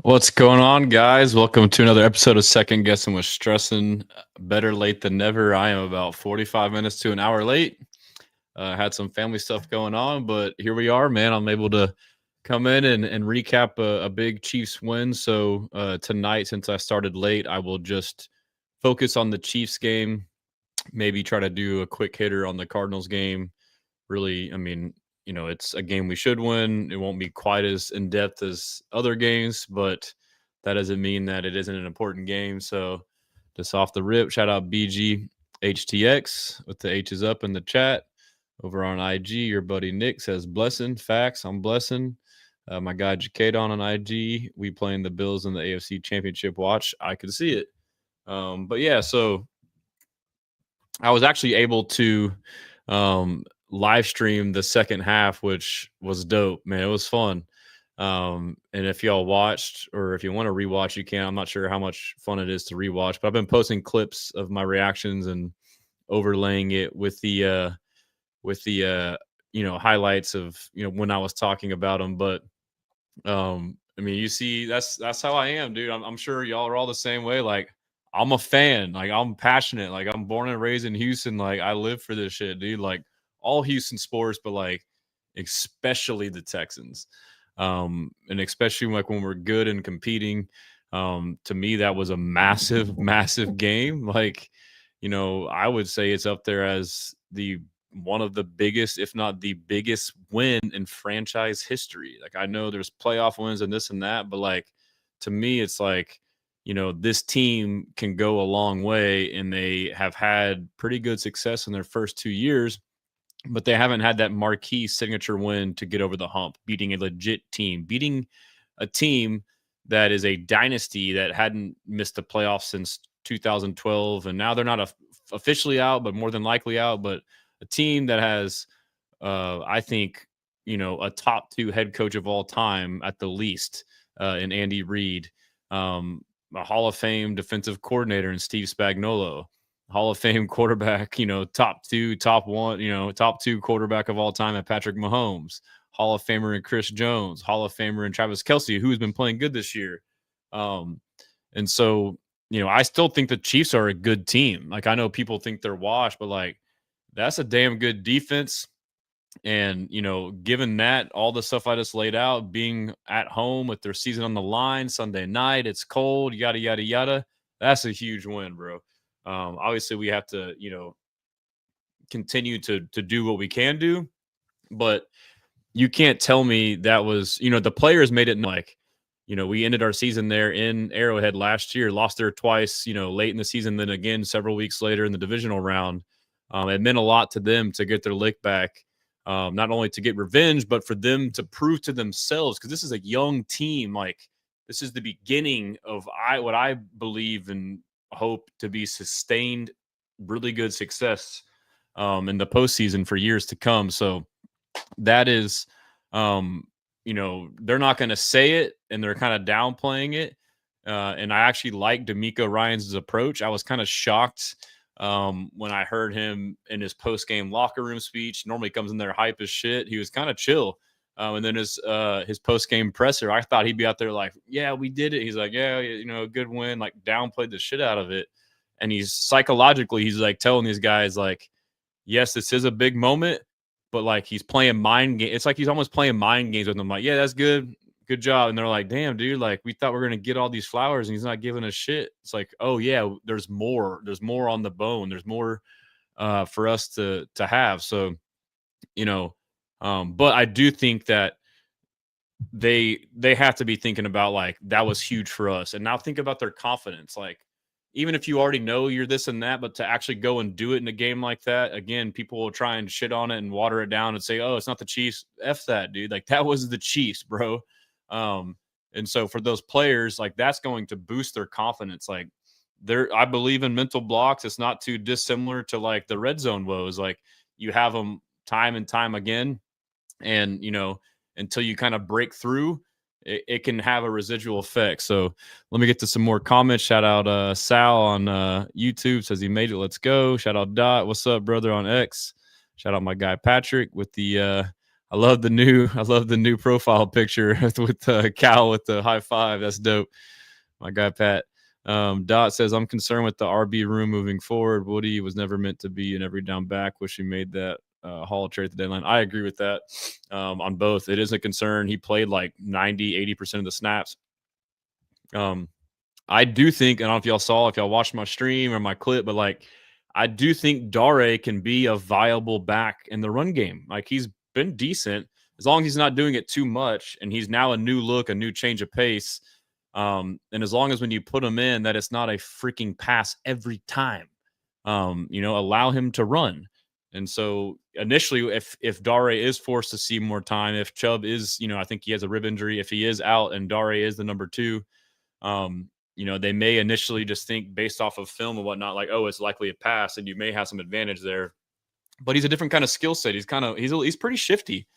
What's going on, guys? Welcome to another episode of Second Guessing with Stressing. Better late than never. I am about 45 minutes to an hour late. Had some family stuff going on, but here we are, man. I'm able to come in and recap a big Chiefs win. So tonight, since I started late, I will just focus on the Chiefs game, maybe try to do a quick hitter on the Cardinals game. Really, I mean, it's a game we should win. It won't be quite as in depth as other games, but that doesn't mean that it isn't an important game. So, just off the rip, shout out BGHTX with the H's up in the chat. Over on IG, your buddy Nick says, "Blessing, facts, I'm blessing." My guy Jacadon on IG, we playing the Bills in the AFC Championship watch. I could see it. But yeah, so I was actually able to live stream the second half, which was dope, man. It was fun. And if y'all watched or if you want to rewatch, you can. I'm not sure how much fun it is to rewatch, but I've been posting clips of my reactions and overlaying it with the highlights of when I was talking about them. But I mean, you see, that's how I am, dude. I'm sure y'all are all the same way. Like, I'm a fan. Like, I'm passionate. Like, I'm born and raised in Houston. Like, I live for this shit, dude. Like, all Houston sports, but like, especially the Texans. And especially like when we're good and competing. To me, that was a massive, massive game. Like, I would say it's up there as the one of the biggest, if not the biggest win in franchise history. Like, I know there's playoff wins and this and that, but like, to me, it's like, this team can go a long way and they have had pretty good success in their first 2 years, but they haven't had that marquee signature win to get over the hump, beating a legit team, beating a team that is a dynasty that hadn't missed the playoffs since 2012. And now they're not officially out, but more than likely out. But a team that has, I think, a top two head coach of all time at the least in Andy Reid, a Hall of Fame defensive coordinator in Steve Spagnuolo, Hall of Fame quarterback, top two, top one, top two quarterback of all time at Patrick Mahomes, Hall of Famer in Chris Jones, Hall of Famer in Travis Kelce, who has been playing good this year. And so, I still think the Chiefs are a good team. Like, I know people think they're washed, but like, that's a damn good defense. And, given that, all the stuff I just laid out, being at home with their season on the line, Sunday night, it's cold, yada, yada, yada. That's a huge win, bro. Obviously, we have to, continue to do what we can do, but you can't tell me that was, the players made it like, we ended our season there in Arrowhead last year, lost there twice, late in the season, then again several weeks later in the divisional round. It meant a lot to them to get their lick back, not only to get revenge, but for them to prove to themselves, because this is a young team. Like, this is the beginning of what I believe and hope to be sustained, really good success in the postseason for years to come. So that is, they're not going to say it and they're kind of downplaying it. And I actually like D'Amico Ryans' approach. I was kind of shocked when I heard him in his post-game locker room speech. Normally comes in there hype as shit. He was kind of chill. And then his post-game presser, I thought he'd be out there like, yeah, we did it. He's like, yeah, good win, like downplayed the shit out of it. And he's psychologically, he's like telling these guys like, yes, this is a big moment, but like he's playing mind game. It's like he's almost playing mind games with them. Like, yeah, that's good. Good job. And they're like, damn, dude, like we thought we were going to get all these flowers and he's not giving us shit. It's like, oh yeah, there's more. There's more on the bone. There's more for us to have. So, but I do think that they have to be thinking about like, that was huge for us. And now think about their confidence. Like, even if you already know you're this and that, but to actually go and do it in a game like that, again, people will try and shit on it and water it down and say, oh, it's not the Chiefs. F that, dude. Like, that was the Chiefs, bro. And so for those players, like, that's going to boost their confidence. Like, I believe in mental blocks. It's not too dissimilar to like the red zone woes. Like, you have them time and time again. And, until you kind of break through, it can have a residual effect. So let me get to some more comments. Shout out Sal on YouTube, says he made it. Let's go. Shout out Dot. What's up, brother, on X. Shout out my guy Patrick with the I love the new profile picture with Cal with the high five. That's dope. My guy Pat. Dot says, I'm concerned with the RB room moving forward. Woody was never meant to be an every down back. Wish he made that Hall trade at the deadline. I agree with that on both. It is a concern. He played like 90-80% of the snaps. I do think, I don't know if y'all saw, if y'all watched my stream or my clip, but like, I do think Dare can be a viable back in the run game. Like, he's been decent as long as he's not doing it too much, and he's now a new look, a new change of pace. And as long as when you put him in, that it's not a freaking pass every time, allow him to run. And so initially, if Dare is forced to see more time, if Chubb is, I think he has a rib injury, if he is out and Dare is the number two, they may initially just think based off of film and whatnot, like, oh, it's likely a pass, and you may have some advantage there. But he's a different kind of skill set. He's pretty shifty.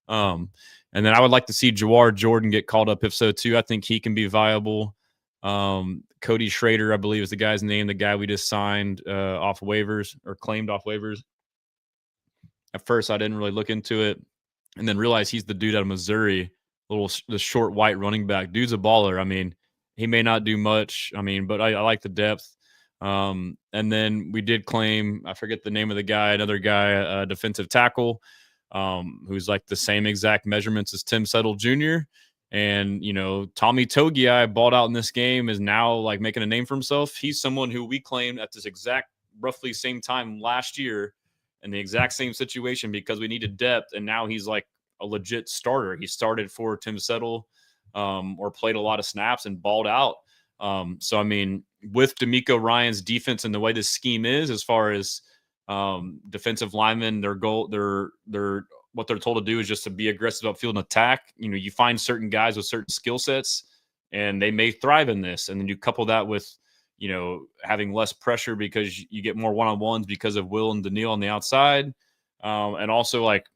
And then I would like to see Jawar Jordan get called up if so too. I think he can be viable. Cody Schrader, I believe, is the guy's name. The guy we just signed off waivers or claimed off waivers. At first, I didn't really look into it, and then realized he's the dude out of Missouri, the short white running back. Dude's a baller. I mean, he may not do much. I mean, but I like the depth. And then we did claim, I forget the name of the guy, another guy, defensive tackle, who's like the same exact measurements as Tim Settle Jr. And, Tommy Togiai balled out in this game, is now like making a name for himself. He's someone who we claimed at this exact roughly same time last year in the exact same situation because we needed depth. And now he's like a legit starter. He started for Tim Settle or played a lot of snaps and balled out. So, I mean, with DeMeco Ryans' defense and the way this scheme is, as far as defensive linemen, their goal, their what they're told to do is just to be aggressive upfield and attack. You find certain guys with certain skill sets, and they may thrive in this. And then you couple that with, having less pressure because you get more one-on-ones because of Will and Daniil on the outside. And also, like,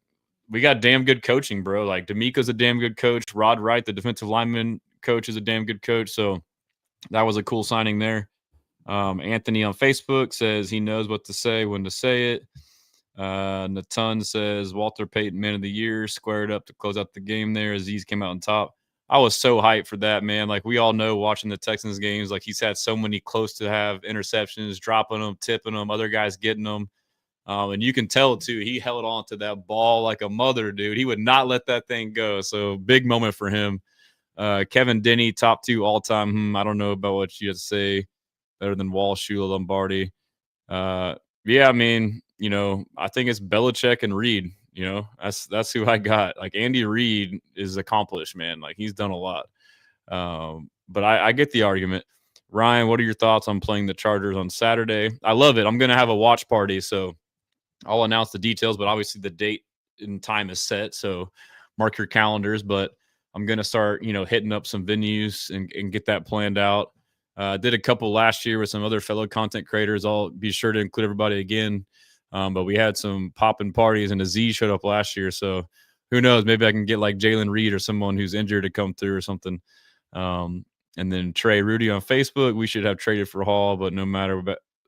we got damn good coaching, bro. Like, DeMeco's a damn good coach. Rod Wright, the defensive lineman coach, is a damn good coach. So that was a cool signing there. Anthony on Facebook says he knows what to say, when to say it. Nathan says Walter Payton, man of the year, squared up to close out the game there. Aziz came out on top. I was so hyped for that, man. Like, we all know watching the Texans games, like, he's had so many close to have interceptions, dropping them, tipping them, other guys getting them. And you can tell, too, he held on to that ball like a mother, dude. He would not let that thing go. So big moment for him. Kevin Denny, top 2 all-time. I don't know about what you have to say. Better than Walsh, Shula, Lombardi. Yeah, I mean, I think it's Belichick and Reed. That's who I got. Like, Andy Reid is accomplished, man. Like, he's done a lot. But I get the argument. Ryan, what are your thoughts on playing the Chargers on Saturday? I love it. I'm going to have a watch party, so I'll announce the details, but obviously the date and time is set, so mark your calendars. But I'm going to start, hitting up some venues and get that planned out. Did a couple last year with some other fellow content creators. I'll be sure to include everybody again. But we had some popping parties, and Aziz showed up last year. So who knows? Maybe I can get like Jalen Reed or someone who's injured to come through or something. And then Trey Rudy on Facebook, we should have traded for Hall, but no matter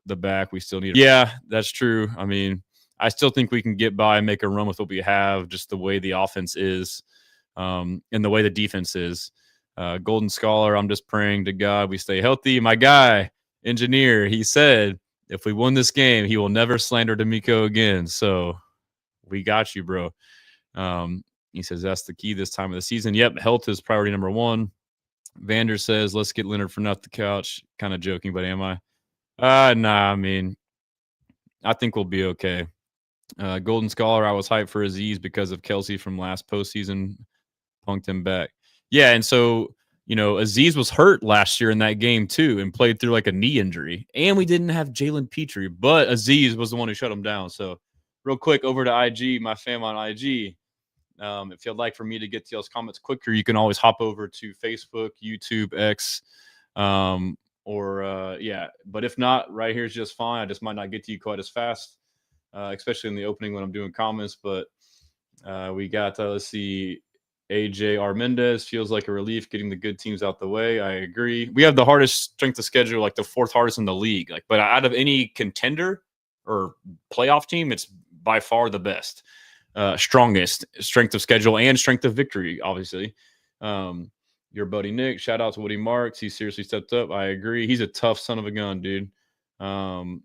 the back, we still need. Yeah, that's true. I mean, I still think we can get by and make a run with what we have, just the way the offense is and the way the defense is. Golden Scholar, I'm just praying to God we stay healthy. My guy, engineer, he said, if we win this game, he will never slander DeMeco again. So we got you, bro. He says that's the key this time of the season. Yep, health is priority number 1. Vander says, let's get Leonard Fournette off the couch. Kind of joking, but am I? Nah, I mean, I think we'll be okay. Golden Scholar, I was hyped for Aziz because of Kelsey from last postseason. Punked him back. Yeah, and so, Aziz was hurt last year in that game too and played through like a knee injury. And we didn't have Jalen Petrie, but Aziz was the one who shut him down. So real quick, over to IG, my fam on IG. If you'd like for me to get to y'all's comments quicker, you can always hop over to Facebook, YouTube, X, but if not, right here is just fine. I just might not get to you quite as fast, especially in the opening when I'm doing comments. But we got, let's see, AJ Armendez, feels like a relief getting the good teams out the way. I agree. We have the hardest strength of schedule, like the 4th hardest in the league. But out of any contender or playoff team, it's by far the best. strongest strength of schedule and strength of victory, obviously. Um, your buddy Nick, shout out to Woody Marks. He seriously stepped up. I agree. He's a tough son of a gun, dude. Um,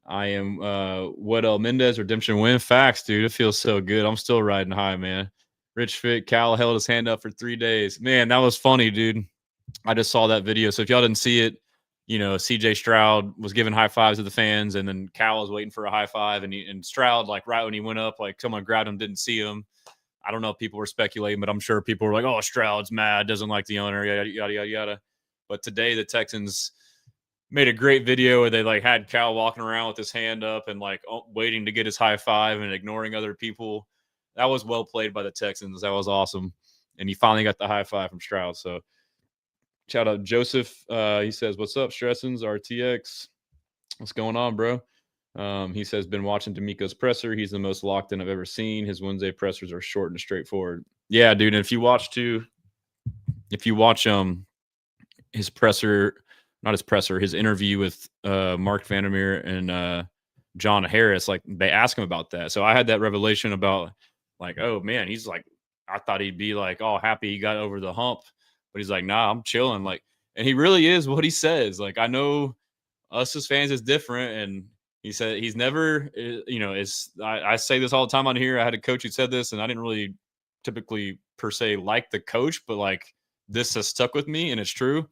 I am Weddell Mendez, redemption win. Facts, dude. It feels so good. I'm still riding high, man. Rich Fit, Cal held his hand up for 3 days. Man, that was funny, dude. I just saw that video. So if y'all didn't see it, CJ Stroud was giving high fives to the fans, and then Cal was waiting for a high five, and Stroud, like right when he went up, like someone grabbed him, didn't see him. I don't know if people were speculating, but I'm sure people were like, "Oh, Stroud's mad, doesn't like the owner, yada yada yada yada." But today the Texans made a great video where they like had Cal walking around with his hand up and like waiting to get his high five and ignoring other people. That was well played by the Texans. That was awesome, and he finally got the high five from Stroud. So shout out Joseph. He says, "What's up, Stressins RTX? What's going on, bro?" He says, "Been watching D'Amico's presser. He's the most locked in I've ever seen. His Wednesday pressers are short and straightforward." Yeah, dude. And if you watch his presser, not his presser, his interview with Mark Vandermeer and John Harris, like they ask him about that. So I had that revelation about like, oh man, he's like, I thought he'd be like all happy he got over the hump, but he's like, nah, I'm chilling. Like, and he really is what he says. Like, I know us as fans is different, and he said he's never, I say this all the time on here. I had a coach who said this, and I didn't really typically per se like the coach, but like this has stuck with me, and it's true.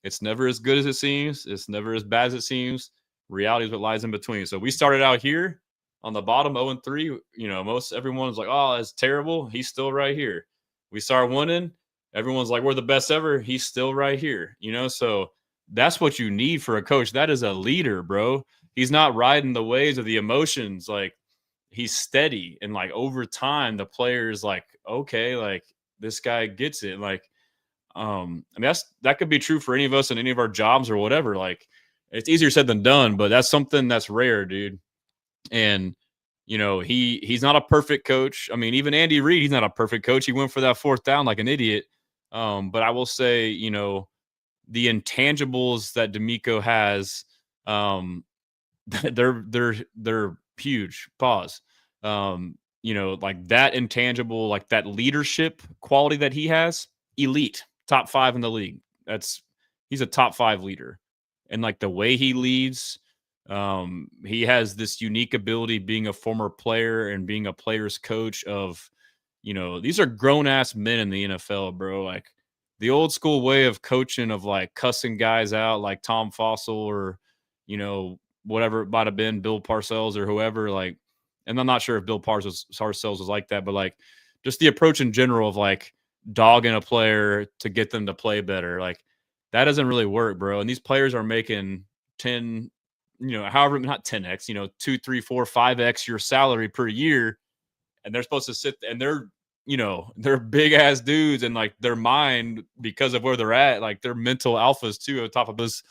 It's never as good as it seems. It's never as bad as it seems. Reality is what lies in between. So we started out here on the bottom 0-3. Most everyone's like, oh, that's terrible. He's still right here. We start winning. Everyone's like, we're the best ever. He's still right here. So that's what you need for a coach. That is a leader, bro. He's not riding the waves of the emotions. Like, he's steady. And like over time, the player's like, okay, like this guy gets it. Like, I mean, that could be true for any of us in any of our jobs or whatever. Like, it's easier said than done, but that's something that's rare, dude. And he's not a perfect coach. I mean, even Andy Reid, he's not a perfect coach. He went for that fourth down like an idiot. But I will say, the intangibles that D'Amico has, they're huge. Pause. Like that intangible, like that leadership quality that he has, elite, top 5 in the league. He's a top 5 leader. And like the way he leads, he has this unique ability being a former player and being a player's coach of, these are grown ass men in the NFL, bro. Like the old school way of coaching of like cussing guys out like Tom Fossil or, whatever it might have been, Bill Parcells or whoever. Like, and I'm not sure if Bill Parcells was like that, but like just the approach in general of like dogging a player to get them to play better. Like that doesn't really work, bro. And these players are making 10, however, not 10x, 2, 3, 4, 5x your salary per year. And they're supposed to sit and they're big ass dudes and like their mind, because of where they're at, like they're mental alphas too. On top of this,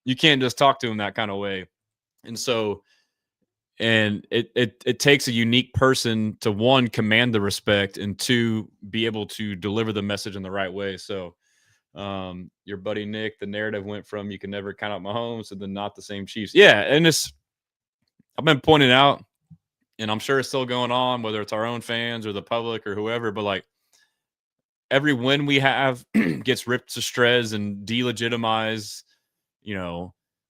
you can't just talk to them that kind of way. And so, and it takes a unique person to, one, command the respect, and two, be able to deliver the message in the right way. So your buddy Nick, the narrative went from you can never count out Mahomes to the not the same Chiefs. Yeah, and I've been pointing out, and I'm sure it's still going on, whether it's our own fans or the public or whoever, but like every win we have gets ripped to shreds and delegitimized.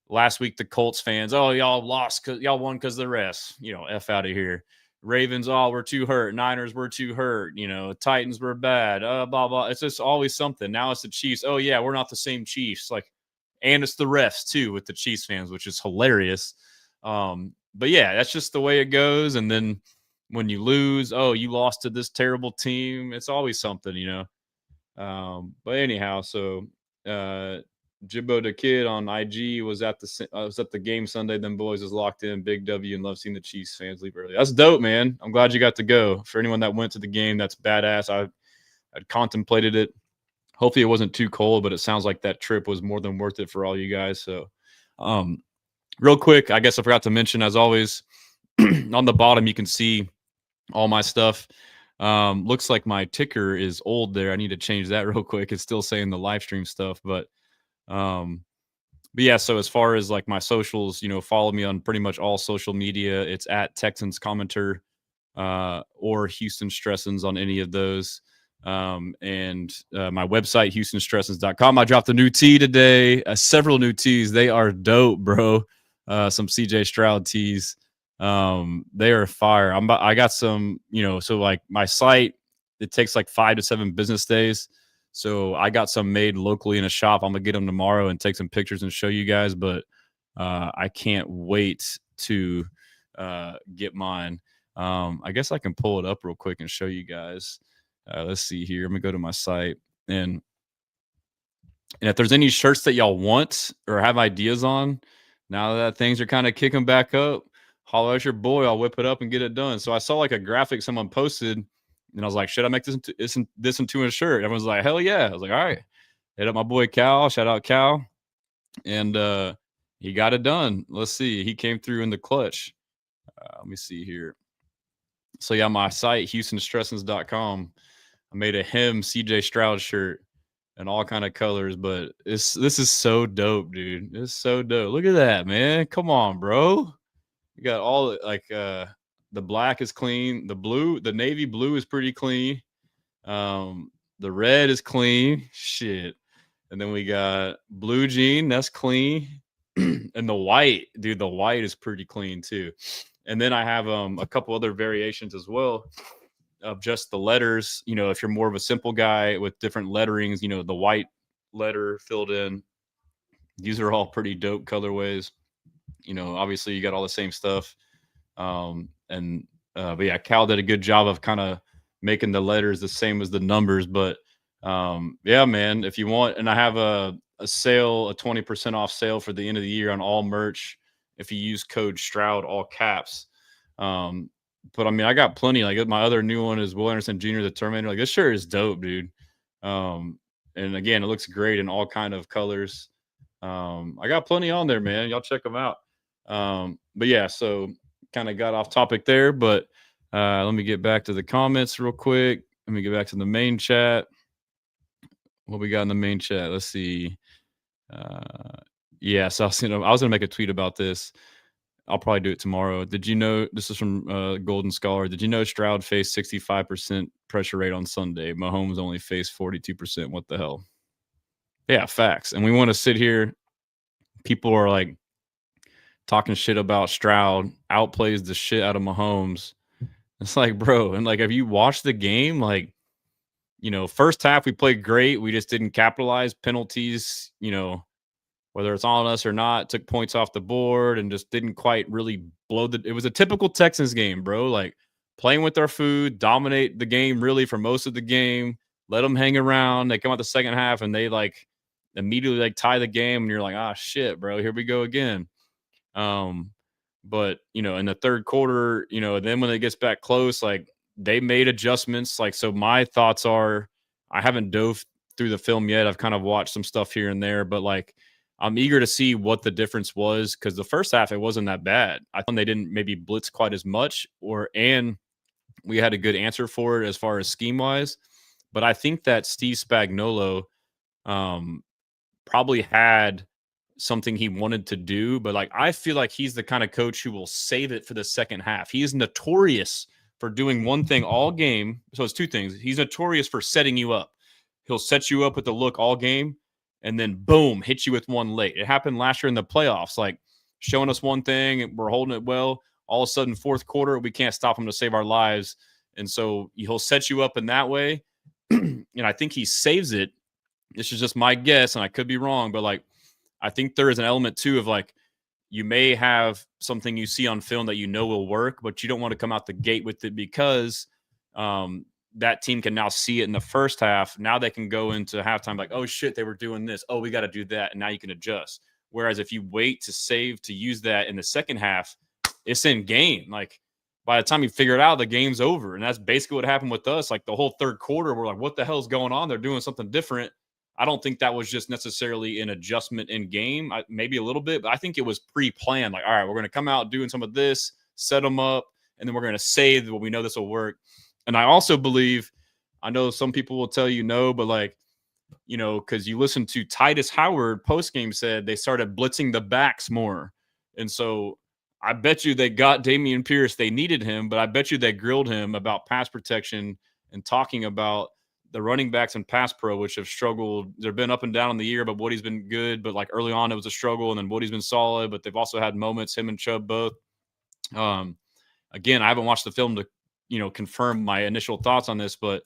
Last week the Colts fans, oh, y'all lost because y'all won because the rest. F out of here. Ravens, oh, we're too hurt. Niners, we're too hurt. Titans were bad. Blah blah. It's just always something. Now it's the Chiefs. Oh yeah, we're not the same Chiefs. Like, and it's the refs too with the Chiefs fans, which is hilarious. But yeah, that's just the way it goes. And then when you lose, oh, you lost to this terrible team. It's always something. But anyhow, so Jibbo the Kid on IG was at the game Sunday. Them boys is locked in. Big W and love seeing the Chiefs fans leave early. That's dope, man. I'm glad you got to go. For anyone that went to the game, that's badass. I'd contemplated it. Hopefully it wasn't too cold, but it sounds like that trip was more than worth it for all you guys. So, real quick, I guess I forgot to mention, as always, on the bottom you can see all my stuff. Looks like my ticker is old there. I need to change that real quick. It's still saying the live stream stuff, but yeah, so as far as like my socials, follow me on pretty much all social media. It's at Texans Commenter. or Houston Stressons on any of those. And my website, HoustonStressons.com. I dropped a new tee today, several new tees. They are dope, bro. Some CJ Stroud tees. They are fire. I got some, so like my site, it takes like 5 to 7 business days. So I got some made locally in a shop. I'm gonna get them tomorrow and take some pictures and show you guys. But I can't wait to get mine. I guess I can pull it up real quick and show you guys. Let's see here. I'm gonna go to my site, and if there's any shirts that y'all want or have ideas on, now that things are kind of kicking back up, holler at your boy. I'll whip it up and get it done. So I saw like a graphic someone posted, and I was like, should I make this into a shirt? Everyone's like, hell yeah. I was like, all right. Hit up my boy Cal. Shout out Cal, and he got it done. Let's see. He came through in the clutch. Let me see here. So yeah, my site, HoustonStressons.com. I made a him CJ Stroud shirt in all kind of colors, but this is so dope, dude. It's so dope. Look at that, man. Come on, bro. You got all like the black is clean, the navy blue is pretty clean. The red is clean. Shit. And then we got blue jean, that's clean. And the white, dude, the white is pretty clean too. And then I have a couple other variations as well of just the letters. If you're more of a simple guy with different letterings, the white letter filled in. These are all pretty dope colorways. Obviously you got all the same stuff. But yeah, Cal did a good job of kind of making the letters the same as the numbers. But yeah, man, if you want, and I have a sale, a 20% off sale for the end of the year on all merch if you use code Stroud, all caps. But I mean, I got plenty. Like my other new one is Will Anderson Jr., the Terminator. Like this shirt is dope, dude. And again, it looks great in all kind of colors. I got plenty on there, man. Y'all check them out. But yeah, so kind of got off topic there, but let me get back to the comments real quick. Let me get back to the main chat. What we got in the main chat? Let's see. Yeah, so I was gonna make a tweet about this. I'll probably do it tomorrow. Did you know, this is from Golden Scholar, did you know Stroud faced 65% pressure rate on Sunday? Mahomes only faced 42%. What the hell? Yeah, facts. And we want to sit here. People are like talking shit about Stroud, outplays the shit out of Mahomes. It's like, bro, and like, have you watched the game? Like, first half we played great. We just didn't capitalize. Penalties, whether it's on us or not, took points off the board and just didn't quite really it was a typical Texans game, bro. Like playing with our food, dominate the game really for most of the game, let them hang around. They come out the second half and they like immediately like tie the game, and you're like, ah, shit, bro, here we go again. But in the third quarter, then when it gets back close, like they made adjustments. Like, so my thoughts are, I haven't dove through the film yet. I've kind of watched some stuff here and there, but like, I'm eager to see what the difference was, because the first half, it wasn't that bad. I thought they didn't maybe blitz quite as much, and we had a good answer for it as far as scheme wise. But I think that Steve Spagnuolo probably had something he wanted to do, but like I feel like he's the kind of coach who will save it for the second half. He is notorious for doing one thing all game. So it's two things. He's notorious for setting you up. He'll set you up with the look all game, and then boom, hit you with one late. It happened last year in the playoffs, like showing us one thing and we're holding it well. All of a sudden, fourth quarter, we can't stop him to save our lives. And so he'll set you up in that way. And I think he saves it. This is just my guess, and I could be wrong, but like, I think there is an element too of like, you may have something you see on film that will work, but you don't want to come out the gate with it, because that team can now see it in the first half. Now they can go into halftime like, oh shit, they were doing this. Oh, we got to do that. And now you can adjust. Whereas if you wait to use that in the second half, it's in game. Like by the time you figure it out, the game's over. And that's basically what happened with us. Like the whole third quarter, we're like, what the hell's going on? They're doing something different. I don't think that was just necessarily an adjustment in game. Maybe a little bit, but I think it was pre-planned. Like, all right, we're going to come out doing some of this, set them up, and then we're going to save what we know this will work. And I also believe, I know some people will tell you no, but like, because you listen to Titus Howard postgame said they started blitzing the backs more. And so I bet you they got Dameon Pierce. They needed him, but I bet you they grilled him about pass protection and talking about the running backs and pass pro, which have struggled. They've been up and down in the year, but Woody's been good. But like early on, it was a struggle, and then Woody's been solid. But they've also had moments, him and Chubb both. Again, I haven't watched the film to, confirm my initial thoughts on this, but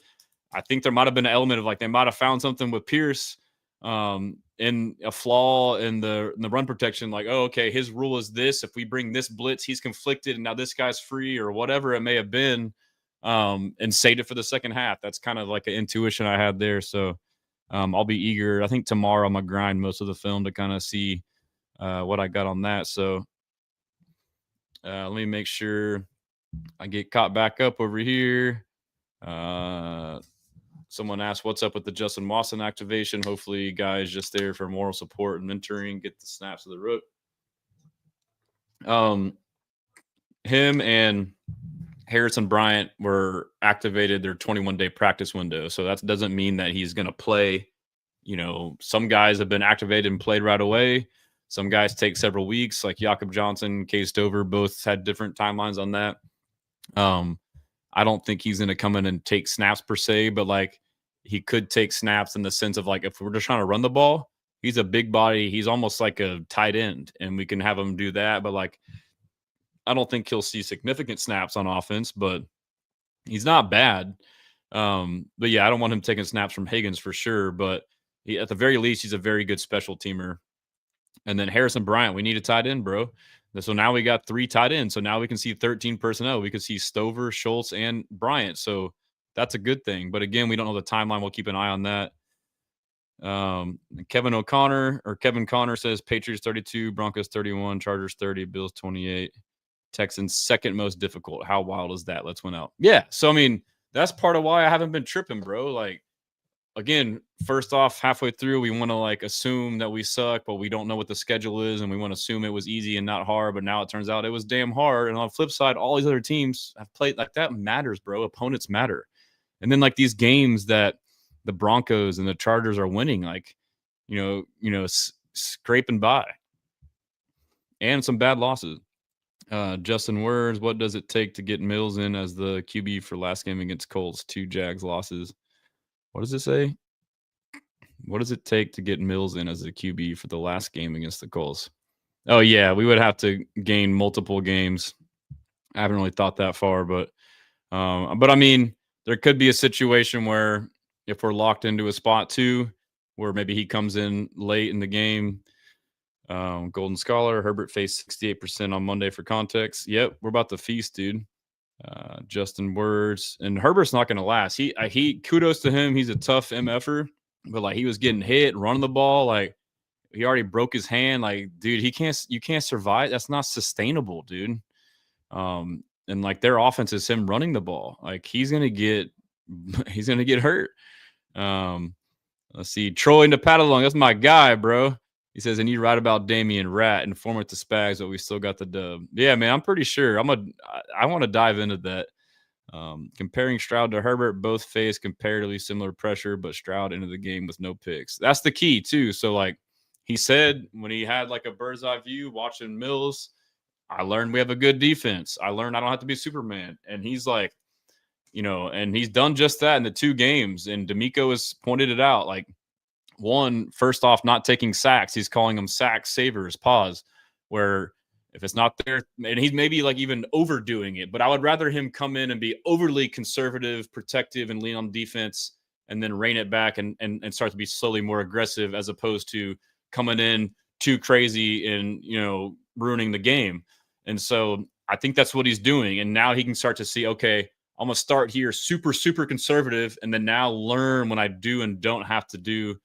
I think there might have been an element of like they might have found something with Pierce in a flaw in the run protection. Like, oh, okay, his rule is this. If we bring this blitz, he's conflicted, and now this guy's free or whatever it may have been, and saved it for the second half. That's kind of like an intuition I had there. So I'll be eager. I think tomorrow I'm going to grind most of the film to kind of see what I got on that. So let me make sure I get caught back up over here. Someone asked, what's up with the Justin Watson activation? Hopefully, guys just there for moral support and mentoring, get the snaps of the rook. Him and Harrison Bryant were activated their 21-day practice window. So that doesn't mean that he's going to play. Some guys have been activated and played right away. Some guys take several weeks, like Jakob Johnson, Case Stover, both had different timelines on that. I don't think he's going to come in and take snaps per se, but like he could take snaps in the sense of like, if we're just trying to run the ball, he's a big body. He's almost like a tight end and we can have him do that. But like, I don't think he'll see significant snaps on offense, but he's not bad. But yeah, I don't want him taking snaps from Higgins for sure, but at the very least, he's a very good special teamer. And then Harrison Bryant, we need a tight end, bro. So now we got 3 tight ends. So now we can see 13 personnel. We can see Stover, Schultz, and Bryant. So that's a good thing. But again, we don't know the timeline. We'll keep an eye on that. Kevin Connor says Patriots 32, Broncos 31, Chargers 30, Bills 28, Texans second most difficult. How wild is that? Let's win out. Yeah. So, I mean, that's part of why I haven't been tripping, bro. Like, again, first off, halfway through, we want to like assume that we suck, but we don't know what the schedule is, and we want to assume it was easy and not hard. But now it turns out it was damn hard. And on the flip side, all these other teams have played like that matters, bro. Opponents matter. And then like these games that the Broncos and the Chargers are winning, like, scraping by, and some bad losses. Justin Words, what does it take to get Mills in as the QB for last game against Colts? 2 Jags losses. What does it say? What does it take to get Mills in as a QB for the last game against the Colts? Oh, yeah, we would have to gain multiple games. I haven't really thought that far, but I mean, there could be a situation where if we're locked into a spot 2, where maybe he comes in late in the game. Golden Scholar, Herbert faced 68% on Monday for context. Yep, we're about to feast, dude. Justin Words, and Herbert's not going to last. He kudos to him. He's a tough MFer, but like he was getting hit, running the ball. Like he already broke his hand. Like, dude, you can't survive. That's not sustainable, dude. And like their offense is him running the ball. Like he's going to get hurt. Let's see. Troy Napadalong. That's my guy, bro. He says, and you write about Damian Rat, informant to Spags, but we still got the dub. Yeah, man, I'm pretty sure. I want to dive into that. Comparing Stroud to Herbert, both face comparatively similar pressure, but Stroud into the game with no picks. That's the key, too. So, like he said, when he had like a bird's eye view watching Mills, I learned we have a good defense. I learned I don't have to be Superman. And he's like, and he's done just that in the 2 games. And D'Amico has pointed it out. Like, first off, not taking sacks. He's calling them sack savers, where if it's not there, and he's maybe like even overdoing it, but I would rather him come in and be overly conservative, protective, and lean on defense and then rein it back and start to be slowly more aggressive as opposed to coming in too crazy and, ruining the game. And so I think that's what he's doing. And now he can start to see, okay, I'm going to start here super, super conservative and then now learn when I do and don't have to do,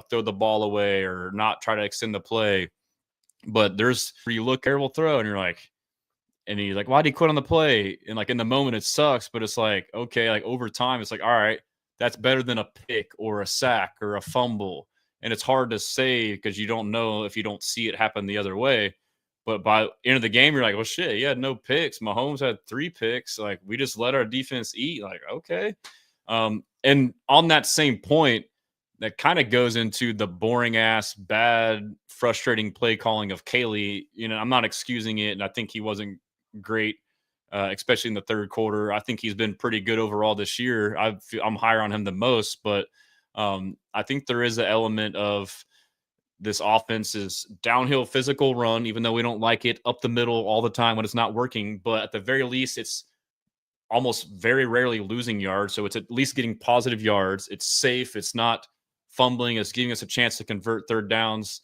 throw the ball away or not try to extend the play. But there's where you look, terrible throw, and you're like, and he's like, why did he quit on the play? And like in the moment, it sucks, but it's like, okay, like over time, it's like, all right, that's better than a pick or a sack or a fumble. And it's hard to say because you don't know if you don't see it happen the other way. But by the end of the game, you're like, well, shit, he had no picks. Mahomes had 3 picks. Like we just let our defense eat. Like, okay. And on that same point, that kind of goes into the boring ass, bad, frustrating play calling of Kaylee. I'm not excusing it, and I think he wasn't great, especially in the third quarter. I think he's been pretty good overall this year. I'm higher on him than most, but I think there is an element of this offense is downhill physical run, even though we don't like it, up the middle all the time when it's not working. But at the very least, it's almost very rarely losing yards. So it's at least getting positive yards. It's safe. It's not fumbling. It's giving us a chance to convert third downs,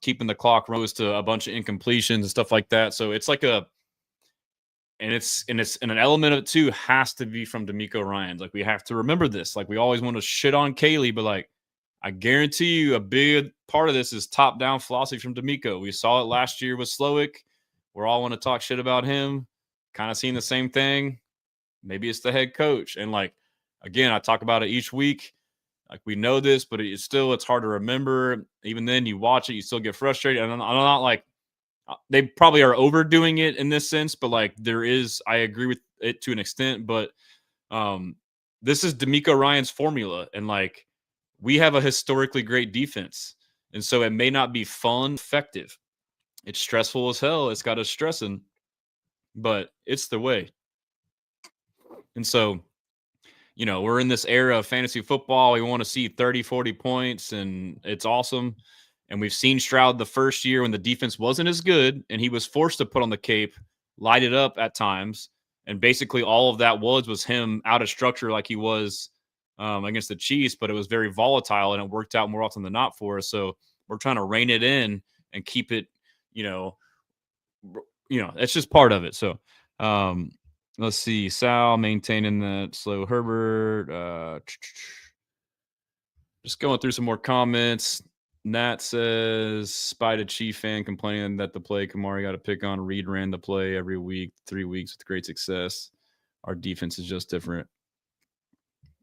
keeping the clock rose to a bunch of incompletions and stuff like that. So it's like and an element of it too has to be from D'Amico Ryans. Like we have to remember this. Like we always want to shit on Kaylee, but like I guarantee you a big part of this is top down philosophy from D'Amico. We saw it last year with Slowick. We're all want to talk shit about him. Kind of seeing the same thing. Maybe it's the head coach. And like, again, I talk about it each week. Like we know this, but it's hard to remember. Even then you watch it, you still get frustrated. And I'm not like, they probably are overdoing it in this sense, but like I agree with it to an extent, but this is D'Amico Ryans' formula. And like, we have a historically great defense. And so it may not be fun, effective. It's stressful as hell. It's got us stressing, but it's the way. And so, we're in this era of fantasy football. We want to see 30, 40 points, and it's awesome. And we've seen Stroud the first year when the defense wasn't as good, and he was forced to put on the cape, light it up at times. And basically all of that was him out of structure like he was against the Chiefs, but it was very volatile, and it worked out more often than not for us. So we're trying to rein it in and keep it, it's just part of it. So let's see. Sal maintaining that slow Herbert. Just going through some more comments. Nat says, spied a Chief fan complaining that the play Kamari got to pick on. Reed ran the play every week, 3 weeks with great success. Our defense is just different.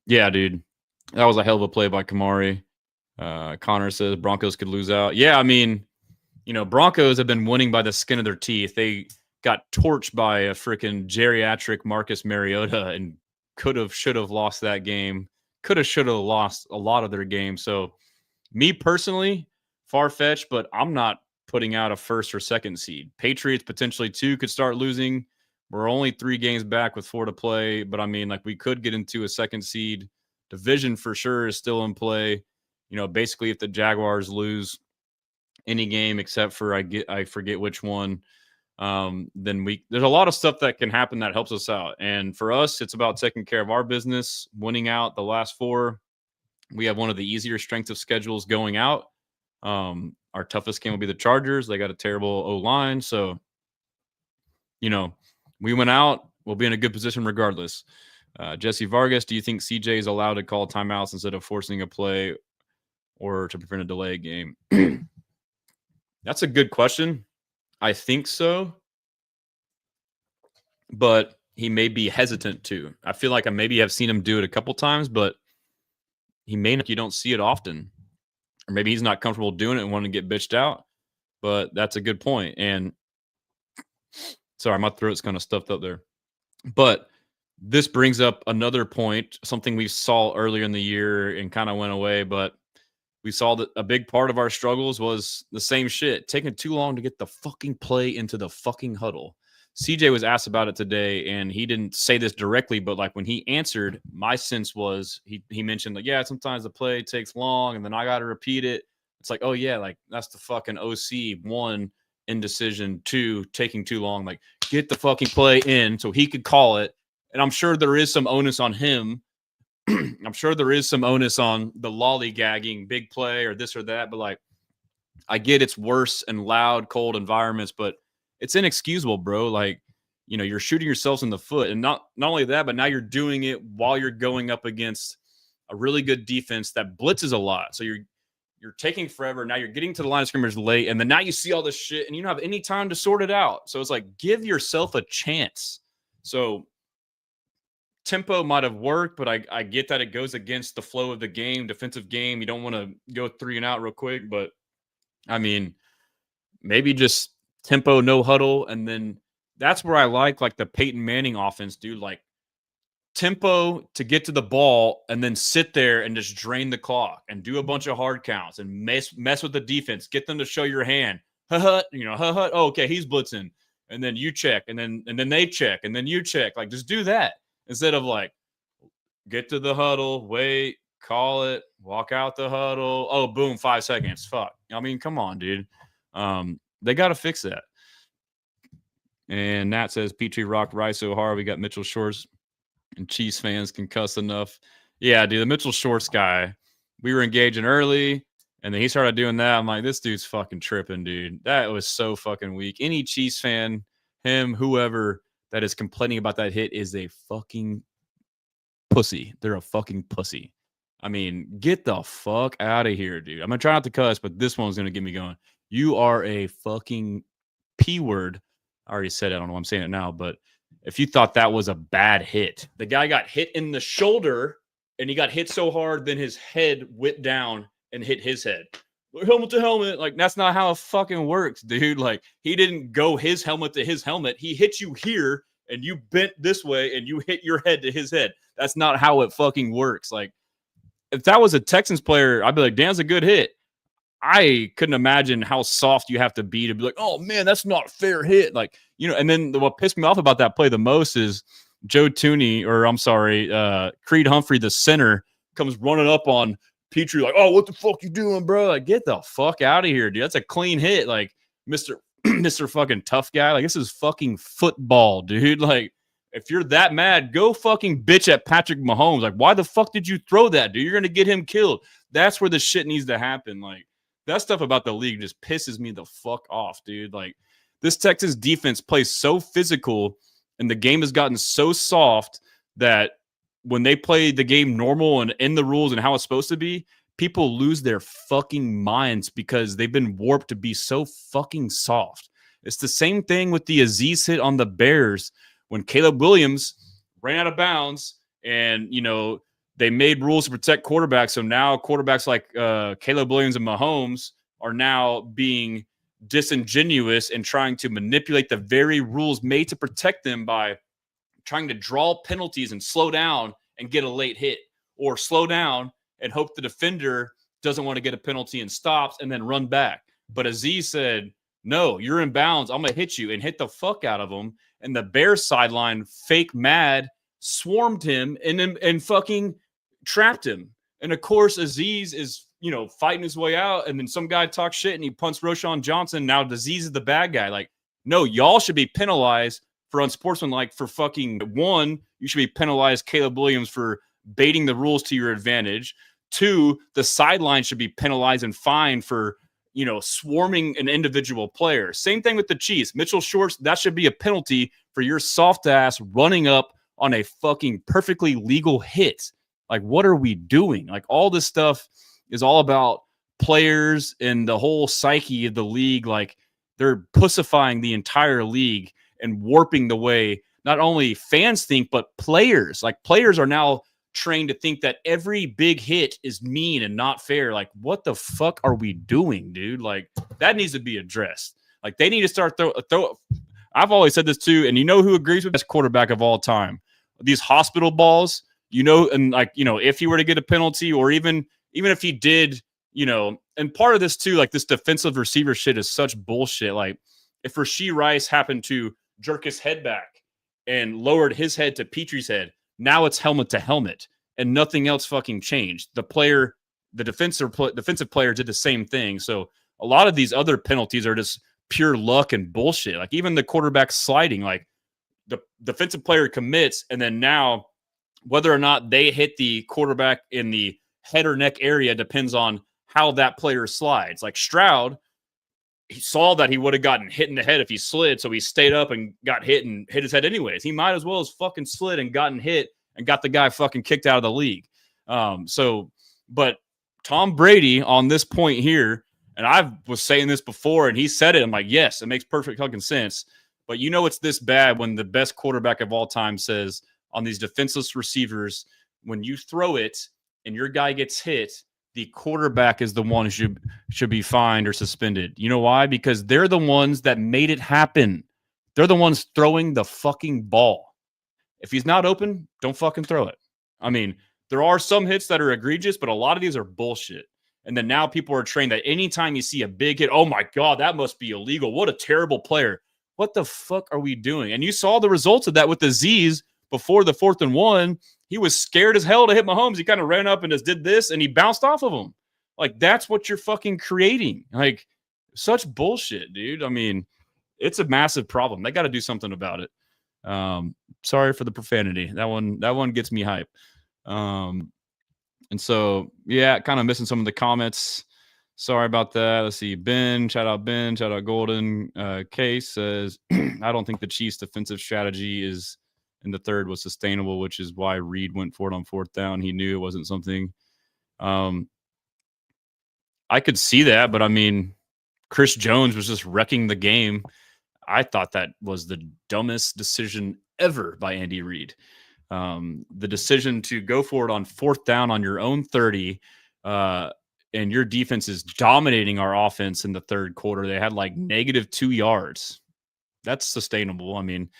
Yeah, dude. That was a hell of a play by Kamari. Connor says Broncos could lose out. Yeah, I mean, Broncos have been winning by the skin of their teeth. They got torched by a freaking geriatric Marcus Mariota and should have lost that game. Should have lost a lot of their games. So me personally, far-fetched, but I'm not putting out a first or second seed. Patriots potentially too could start losing. We're only 3 games back with 4 to play, but I mean, like we could get into a second seed. Division for sure is still in play. Basically if the Jaguars lose any game except for I forget which one, then there's a lot of stuff that can happen that helps us out. And for us, it's about taking care of our business, winning out the last 4. We have one of the easier strengths of schedules going out. Our toughest game will be the Chargers. They got a terrible O-line. So, we went out. We'll be in a good position regardless. Jesse Vargas, do you think CJ is allowed to call timeouts instead of forcing a play or to prevent a delay game? That's a good question. I think so. But he may be hesitant to. I feel like I maybe have seen him do it a couple times, but he may not. You don't see it often. Or maybe he's not comfortable doing it and wanting to get bitched out. But that's a good point. And sorry, my throat's kind of stuffed up there. But this brings up another point, something we saw earlier in the year and kind of went away. But we saw that a big part of our struggles was the same shit, taking too long to get the fucking play into the fucking huddle. CJ was asked about it today, and he didn't say this directly, but like when he answered, my sense was he mentioned like, yeah, sometimes the play takes long, and then I got to repeat it. It's like, oh yeah, like that's the fucking OC. 1, indecision. 2, taking too long. Like get the fucking play in so he could call it. And I'm sure there is some onus on him. I'm sure there is some onus on the lollygagging big play or this or that, but like I get it's worse and loud, cold environments, but it's inexcusable, bro. Like, you're shooting yourselves in the foot. And not only that, but now you're doing it while you're going up against a really good defense that blitzes a lot. So you're taking forever. Now you're getting to the line of scrimmage late, and then now you see all this shit and you don't have any time to sort it out. So it's like, give yourself a chance. So tempo might have worked, but I get that it goes against the flow of the game, defensive game. You don't want to go 3 and out real quick, but I mean, maybe just tempo, no huddle. And then that's where I like the Peyton Manning offense, dude. Like tempo to get to the ball and then sit there and just drain the clock and do a bunch of hard counts and mess with the defense. Get them to show your hand. Oh, okay, he's blitzing. And then you check, and then they check, and then you check. Like, just do that instead of like get to the huddle, wait, call it, walk out the huddle. Oh, boom, 5 seconds. Fuck. I mean, come on, dude. They got to fix that. And Nat says Petrie rocked Rice so hard. We got Mitchell Shorts, and Chiefs fans can cuss enough. Yeah, dude, the Mitchell Shorts guy, we were engaging early, and then he started doing that. I'm like, this dude's fucking tripping, dude. That was so fucking weak. Any Chiefs fan, him, whoever that is complaining about that hit is a fucking pussy. They're a fucking pussy. I mean, get the fuck out of here, dude. I'm going to try not to cuss, but this one's going to get me going. You are a fucking P word. I already said it. I don't know why I'm saying it now, but if you thought that was a bad hit, the guy got hit in the shoulder and he got hit so hard, then his head whipped down and hit his head. Helmet to helmet. Like, that's not how it fucking works, dude. Like, he didn't go his helmet to his helmet. He hit you here and you bent this way and you hit your head to his head. That's not how it fucking works. Like, if that was a Texans player, I'd be like, damn, a good hit. I couldn't imagine how soft you have to be like, oh, man, that's not a fair hit. Like, you know, and then what pissed me off about that play the most is Joe Tooney, or I'm sorry, Creed Humphrey, the center, comes running up on Petrie like, oh, what the fuck you doing, bro? Like, get the fuck out of here, dude. That's a clean hit. Like, Mr. fucking tough guy. Like, this is fucking football, dude. Like, if you're that mad, go fucking bitch at Patrick Mahomes. Like, why the fuck did you throw that, dude? You're going to get him killed. That's where the shit needs to happen. Like, that stuff about the league just pisses me the fuck off, dude. Like, this Texas defense plays so physical and the game has gotten so soft that when they play the game normal and in the rules and how it's supposed to be, people lose their fucking minds because they've been warped to be so fucking soft. It's the same thing with the Aziz hit on the Bears when Caleb Williams ran out of bounds and, you know, they made rules to protect quarterbacks. So now quarterbacks like Caleb Williams and Mahomes are now being disingenuous and trying to manipulate the very rules made to protect them by trying to draw penalties and slow down and get a late hit, or slow down and hope the defender doesn't want to get a penalty and stops and then run back. But Aziz said, no, you're in bounds. I'm going to hit you, and hit the fuck out of him. And the Bears sideline, fake mad, swarmed him and fucking trapped him. And of course, Aziz is, you know, fighting his way out. And then some guy talks shit and he punts Roshan Johnson. Now Aziz is the bad guy. Like, no, y'all should be penalized for unsportsmanlike. For fucking one, you should be penalized, Caleb Williams, for baiting the rules to your advantage. Two, the sideline should be penalized and fined for, you know, swarming an individual player. Same thing with the Chiefs. Mitchell Shorts, that should be a penalty for your soft ass running up on a fucking perfectly legal hit. Like, what are we doing? Like, all this stuff is all about players and the whole psyche of the league. Like, they're pussifying the entire league and warping the way not only fans think, but players. Like, players are now trained to think that every big hit is mean and not fair. Like, what the fuck are we doing, dude? Like, that needs to be addressed. Like, they need to start throw. I've always said this too, and you know who agrees with this? Quarterback of all time. These hospital balls, you know, and like, you know, if he were to get a penalty, or even if he did, you know, and part of this too, like, this defensive receiver shit is such bullshit. Like, if Rashee Rice happened to jerk his head back and lowered his head to Petrie's head, now it's helmet to helmet and nothing else fucking changed. The defensive player did the same thing. So a lot of these other penalties are just pure luck and bullshit. Like, even the quarterback sliding, like, the defensive player commits, and then now whether or not they hit the quarterback in the head or neck area depends on how that player slides. Like, Stroud, he saw that he would have gotten hit in the head if he slid, so he stayed up and got hit and hit his head anyways. He might as well have fucking slid and gotten hit and got the guy fucking kicked out of the league. But Tom Brady on this point here, and I was saying this before, and he said it, I'm like, yes, it makes perfect fucking sense. But you know it's this bad when the best quarterback of all time says on these defenseless receivers, when you throw it and your guy gets hit, the quarterback is the one who should be fined or suspended. You know why? Because they're the ones that made it happen. They're the ones throwing the fucking ball. If he's not open, don't fucking throw it. I mean, there are some hits that are egregious, but a lot of these are bullshit. And then now people are trained that anytime you see a big hit, oh my God, that must be illegal. What a terrible player. What the fuck are we doing? And you saw the results of that with the Z's before the 4th and 1. He was scared as hell to hit Mahomes. He kind of ran up and just did this, and he bounced off of him. Like, that's what you're fucking creating. Like, such bullshit, dude. I mean, it's a massive problem. They got to do something about it. Sorry for the profanity. That one gets me hype. And so, yeah, kind of missing some of the comments. Sorry about that. Let's see. Ben, shout out Golden. Case says, I don't think the Chiefs' defensive strategy is in the third was sustainable, which is why Reed went for it on 4th down. He knew it wasn't something. I could see that, but I mean, Chris Jones was just wrecking the game. I thought that was the dumbest decision ever by Andy Reid. The decision to go for it on 4th down on your own 30, and your defense is dominating our offense in the third quarter. They had like -2 yards. That's sustainable. I mean,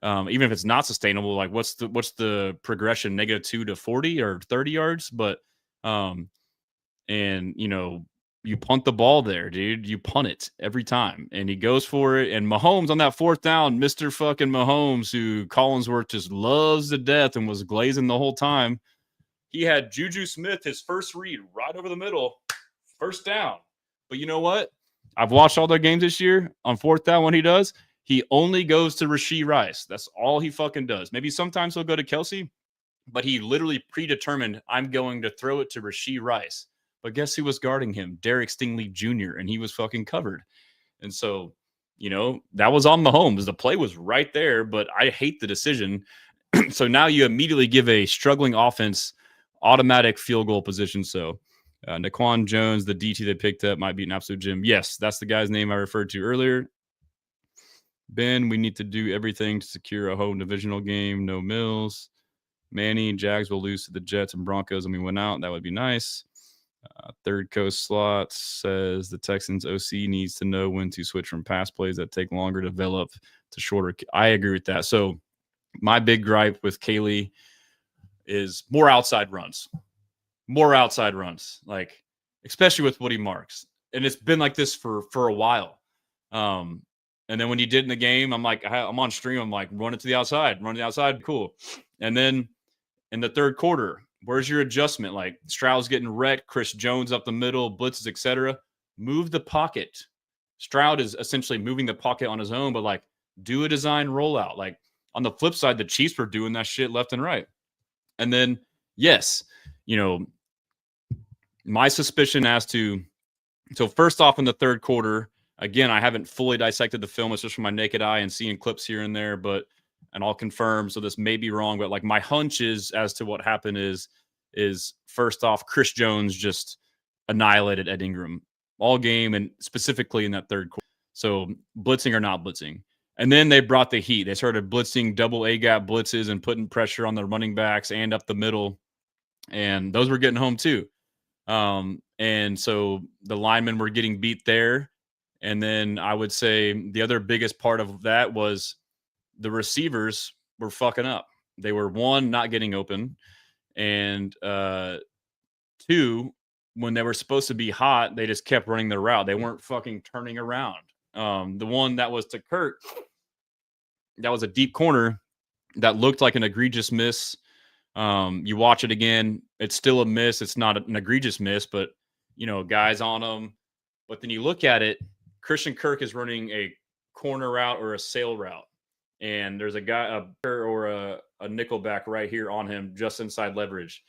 even if it's not sustainable, like what's the progression? -2 to 40 or 30 yards. But and you punt the ball there, dude. You punt it every time, and he goes for it. And Mahomes on that 4th down, Mr. fucking Mahomes, who Collinsworth just loves to death and was glazing the whole time. He had Juju Smith, his first read, right over the middle, 1st down. But you know what? I've watched all their games this year. On 4th down, when he does, he only goes to Rashee Rice. That's all he fucking does. Maybe sometimes he'll go to Kelsey, but he literally predetermined, I'm going to throw it to Rashee Rice. But guess who was guarding him? Derek Stingley Jr., and he was fucking covered. And so, that was on Mahomes. The play was right there, but I hate the decision. So now you immediately give a struggling offense automatic field goal position. So Naquan Jones, the DT they picked up, might be an absolute gem. Yes, that's the guy's name I referred to earlier. Ben, we need to do everything to secure a home divisional game. No Mills. Manny, Jags will lose to the Jets and Broncos and we win out. That would be nice. Third Coast Slot says the Texans OC needs to know when to switch from pass plays that take longer to develop to shorter. I agree with that. So my big gripe with Kaylee is more outside runs, like especially with Woody Marks. And it's been like this for a while. And then when he did in the game, I'm like, I'm on stream. I'm like, run it to the outside, cool. And then in the third quarter, where's your adjustment? Like Stroud's getting wrecked, Chris Jones up the middle, blitzes, etc. Move the pocket. Stroud is essentially moving the pocket on his own, but like do a design rollout. Like on the flip side, the Chiefs were doing that shit left and right. And then, yes, my suspicion as to, so first off in the third quarter, again, I haven't fully dissected the film. It's just from my naked eye and seeing clips here and there, and I'll confirm. So this may be wrong, but like my hunch is as to what happened is first off, Chris Jones just annihilated Ed Ingram all game and specifically in that third quarter. So blitzing or not blitzing. And then they brought the heat. They started blitzing double A-gap blitzes and putting pressure on the running backs and up the middle. And those were getting home too. And so the linemen were getting beat there. And then I would say the other biggest part of that was the receivers were fucking up. They were, one, not getting open. And two, when they were supposed to be hot, they just kept running their route. They weren't fucking turning around. The one that was to Kirk, that was a deep corner that looked like an egregious miss. You watch it again, it's still a miss. It's not an egregious miss, but, guys on them. But then you look at it, Christian Kirk is running a corner route or a sail route. And there's a guy, a nickel back right here on him, just inside leverage.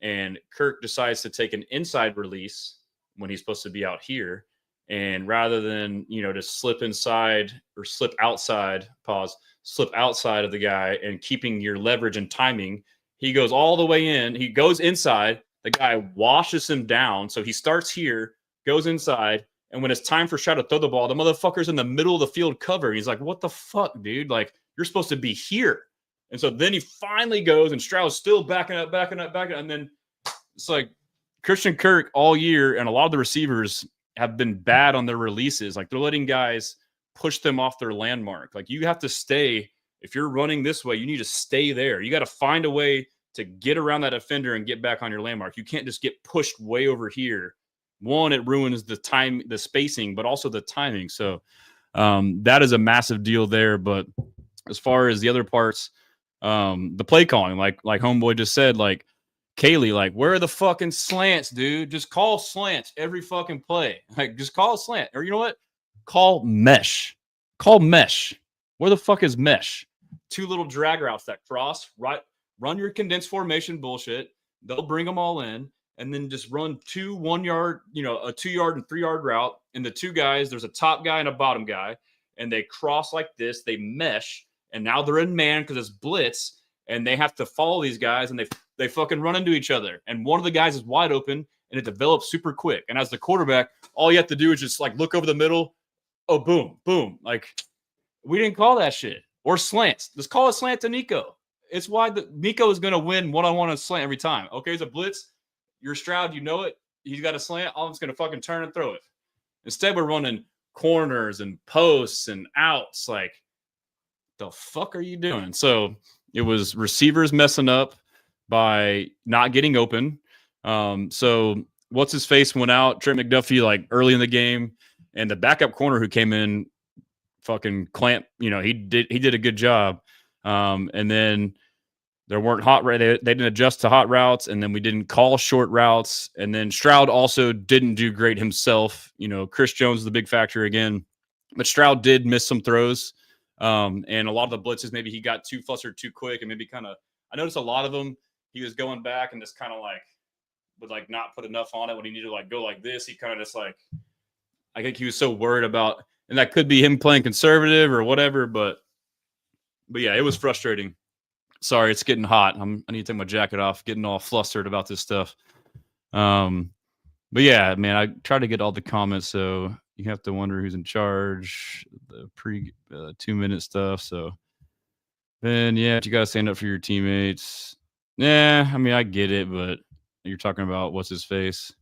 And Kirk decides to take an inside release when he's supposed to be out here. And rather than, just slip inside or slip outside of the guy and keeping your leverage and timing, he goes all the way in. He goes inside. The guy washes him down. So he starts here, goes inside. And when it's time for Stroud to throw the ball, the motherfucker's in the middle of the field covered. He's like, what the fuck, dude? Like, you're supposed to be here. And so then he finally goes, and Stroud's still backing up. And then it's like Christian Kirk all year, and a lot of the receivers have been bad on their releases. Like, they're letting guys push them off their landmark. Like, you have to stay if you're running this way, you need to stay there. You got to find a way to get around that defender and get back on your landmark. You can't just get pushed way over here. One, it ruins the spacing, but also the timing. So that is a massive deal there. But as far as the other parts, the play calling, like homeboy just said, like Kaylee, like, where are the fucking slants, dude? Just call slants every fucking play. Like, just call a slant. Or you know what? Call mesh. Call mesh. Where the fuck is mesh? 2 little drag routes that cross, right? Run your condensed formation bullshit. They'll bring them all in, and then just run 2 1 yard, a 2 yard and 3 yard route. And the 2 guys, there's a top guy and a bottom guy, and they cross like this. They mesh, and now they're in man because it's blitz, and they have to follow these guys, and they fucking run into each other. And one of the guys is wide open, and it develops super quick. And as the quarterback, all you have to do is just like look over the middle. Oh, boom, boom. Like, we didn't call that shit. Or slants. Let's call it slant to Nico. It's why Nico is going to win one-on-one on slant every time. Okay, it's a blitz. You're Stroud, you know it. He's got a slant. All of it's going to fucking turn and throw it. Instead, we're running corners and posts and outs. Like, the fuck are you doing? So it was receivers messing up by not getting open. So what's his face went out, Trent McDuffie, like early in the game, and the backup corner who came in fucking clamp, he did a good job. And then there weren't they didn't adjust to hot routes, and then we didn't call short routes. And then Stroud also didn't do great himself. Chris Jones is the big factor again, but Stroud did miss some throws. And a lot of the blitzes, maybe he got too flustered too quick, and maybe I noticed a lot of them, he was going back and just kind of like would like not put enough on it when he needed to like go like this. He kind of just like, I think he was so worried about, and that could be him playing conservative or whatever, but yeah, it was frustrating. Sorry, it's getting hot. I need to take my jacket off, getting all flustered about this stuff. But yeah, man, I try to get all the comments, so you have to wonder who's in charge, the 2-minute stuff. So then, yeah, you got to stand up for your teammates. Yeah, I mean, I get it, but you're talking about what's his face?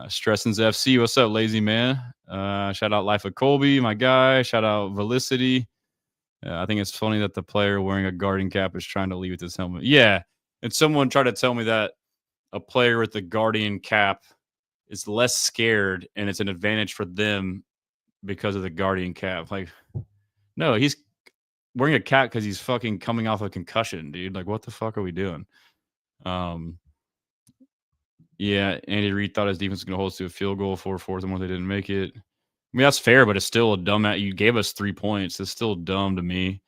Stressins FC. What's up, lazy man? Shout out Life of Colby, my guy. Shout out Velicity. I think it's funny that the player wearing a guarding cap is trying to leave with his helmet. Yeah, and someone tried to tell me that a player with the guardian cap is less scared, and it's an advantage for them because of the guardian cap. Like, no, he's wearing a cap because he's fucking coming off a concussion, dude. Like, what the fuck are we doing? Yeah, Andy Reid thought his defense was going to hold us to a field goal, 4-4, and 1 they didn't make it. I mean, that's fair, but it's still a dumb. You gave us 3 points. It's still dumb to me.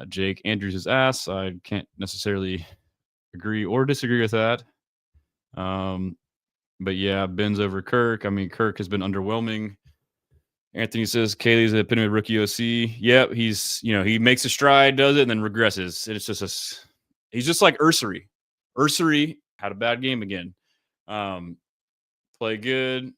Jake Andrews is ass. I can't necessarily agree or disagree with that. But yeah, Ben's over Kirk. I mean, Kirk has been underwhelming. Anthony says Kaylee's the epitome of rookie OC. Yep, he's he makes a stride, does it, and then regresses. It's just he's just like Ursary. Ursary had a bad game again. Play good,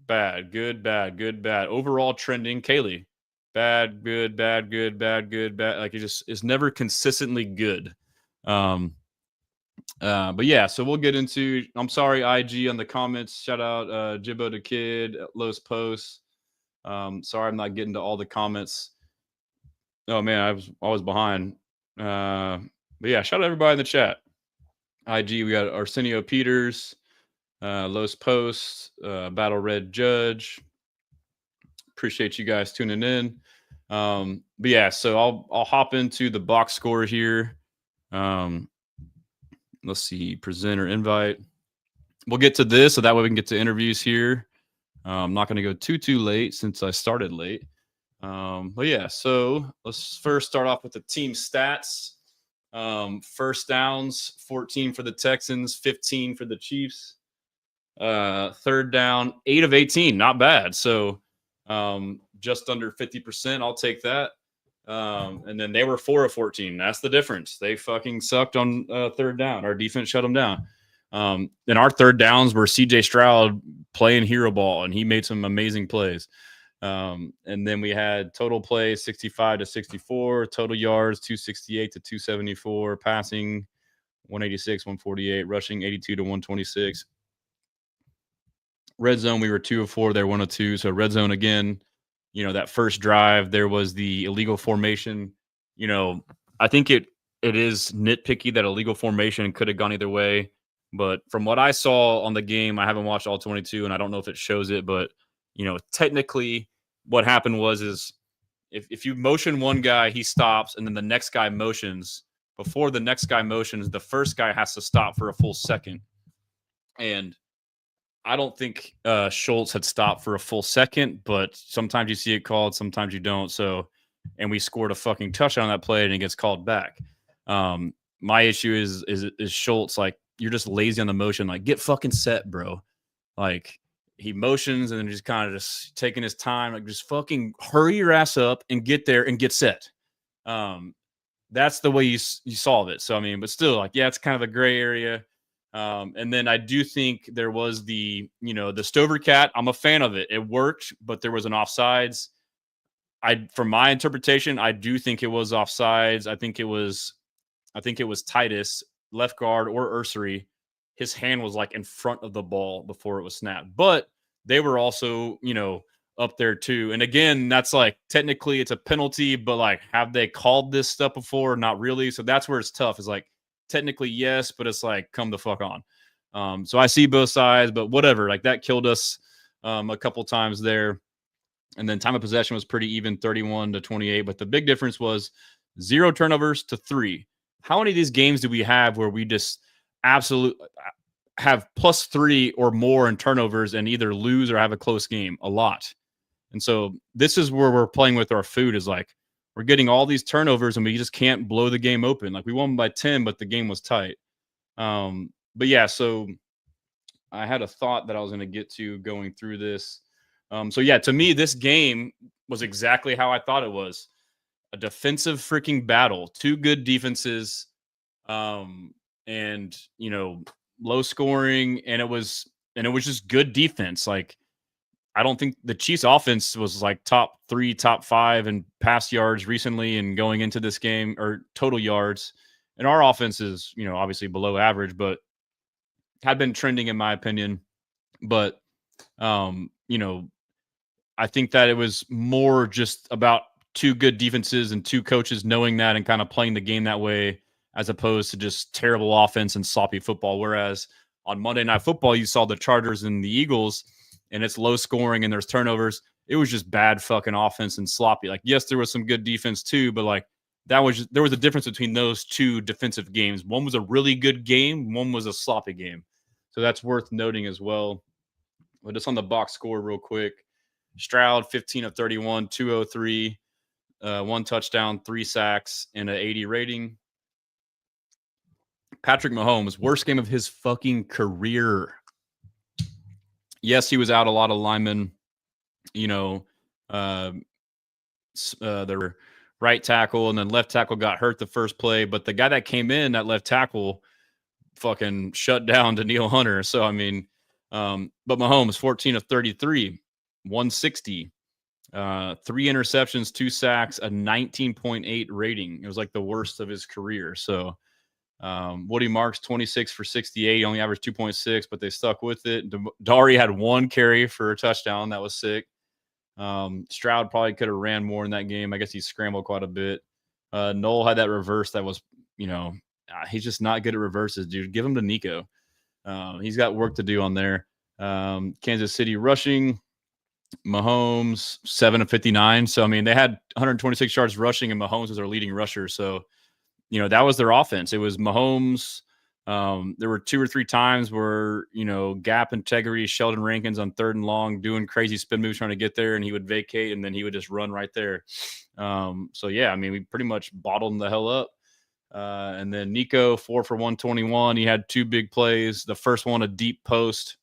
bad, good, bad, good, bad. Overall trending, Kaylee. Bad, good, bad, good, bad, good, bad. Like, it just is never consistently good. But yeah, so we'll get into, I'm sorry, IG on the comments. Shout out Jibbo the Kid, Los Posts. Sorry I'm not getting to all the comments. Oh man, I was behind. But yeah, shout out everybody in the chat. IG, we got Arsenio Peters, Los Posts, Battle Red Judge. Appreciate you guys tuning in. But yeah, so I'll hop into the box score here. Let's see, presenter invite. We'll get to this so that way we can get to interviews here. I'm not going to go too late since I started late. But yeah, so let's first start off with the team stats. First downs, 14 for the Texans, 15 for the Chiefs. Third down, 8 of 18, not bad. So just under 50%, I'll take that. And then they were 4 of 14. That's the difference. They fucking sucked on third down. Our defense shut them down. And our third downs were CJ Stroud playing hero ball, and he made some amazing plays. And then we had total plays 65 to 64, total yards 268 to 274, passing 186, 148, rushing 82 to 126. Red zone, we were 2 of 4. They're 1 of 2. So red zone again. That first drive, there was the illegal formation. I think it is nitpicky that a legal formation could have gone either way. But from what I saw on the game, I haven't watched all 22, and I don't know if it shows it. But technically, what happened is if you motion one guy, he stops, and then the next guy motions. Before the next guy motions, the first guy has to stop for a full second. And I don't think Schultz had stopped for a full second, but sometimes you see it called, sometimes you don't. So, and we scored a fucking touchdown on that play, and it gets called back. My issue is Schultz, like, you're just lazy on the motion. Like, get fucking set, bro. Like, he motions and then just kind of just taking his time. Like, just fucking hurry your ass up and get there and get set. That's the way you solve it. So, I mean, but still, like, yeah, it's kind of a gray area. And then I do think there was the Stover cat. I'm a fan of it. It worked, but there was an offsides. From my interpretation, I do think it was offsides. I think it was Titus, left guard, or Ursary. His hand was like in front of the ball before it was snapped. But they were also, up there too. And again, that's like technically it's a penalty, but like, have they called this stuff before? Not really. So that's where it's tough. Is like, technically yes, but it's like, come the fuck on. So I see both sides, but whatever. Like, that killed us a couple times there. And then time of possession was pretty even, 31-28. But the big difference was 0 turnovers to 3. How many of these games do we have where we just absolutely have +3 or more in turnovers and either lose or have a close game? A lot. And so this is where we're playing with our food, is like, we're getting all these turnovers and we just can't blow the game open. Like, we won by 10, but the game was tight. But yeah, so I had a thought that I was going to get to going through this. So yeah, to me, this game was exactly how I thought it was. A defensive freaking battle, 2 good defenses, and low scoring, and it was just good defense. Like, I don't think the Chiefs offense was like top 3, top 5 in pass yards recently and going into this game, or total yards. And our offense is, obviously below average, but had been trending in my opinion. But, I think that it was more just about 2 good defenses and 2 coaches knowing that and kind of playing the game that way, as opposed to just terrible offense and sloppy football. Whereas on Monday Night Football, you saw the Chargers and the Eagles, and it's low scoring and there's turnovers. It was just bad fucking offense and sloppy. Like, yes, there was some good defense too, but like, there was a difference between those 2 defensive games. One was a really good game, one was a sloppy game. So that's worth noting as well. But just on the box score real quick, Stroud 15 of 31, 203, 1 touchdown, 3 sacks, and an 80 rating. Patrick Mahomes, worst game of his fucking career. Yes, he was out a lot of linemen, their right tackle and then left tackle got hurt the first play, but the guy that came in, that left tackle, fucking shut down Danielle Hunter. So, I mean, but Mahomes, 14 of 33, 160, 3 interceptions, 2 sacks, a 19.8 rating. It was like the worst of his career. So, Woody Marks, 26 for 68, only averaged 2.6, but they stuck with it. Dari had 1 carry for a touchdown. That was sick. Stroud probably could have ran more in that game. I guess he scrambled quite a bit. Noel had that reverse that was, he's just not good at reverses, dude. Give him to Nico. He's got work to do on there. Kansas City rushing, Mahomes, 7 of 59. So, I mean, they had 126 yards rushing, and Mahomes was their leading rusher. So, that was their offense. It was Mahomes. There were 2 or 3 times where, gap integrity, Sheldon Rankins on 3rd and long, doing crazy spin moves trying to get there, and he would vacate, and then he would just run right there. So, yeah, I mean, we pretty much bottled him the hell up. And then Nico, 4 for 121. He had 2 big plays. The first one, a deep post.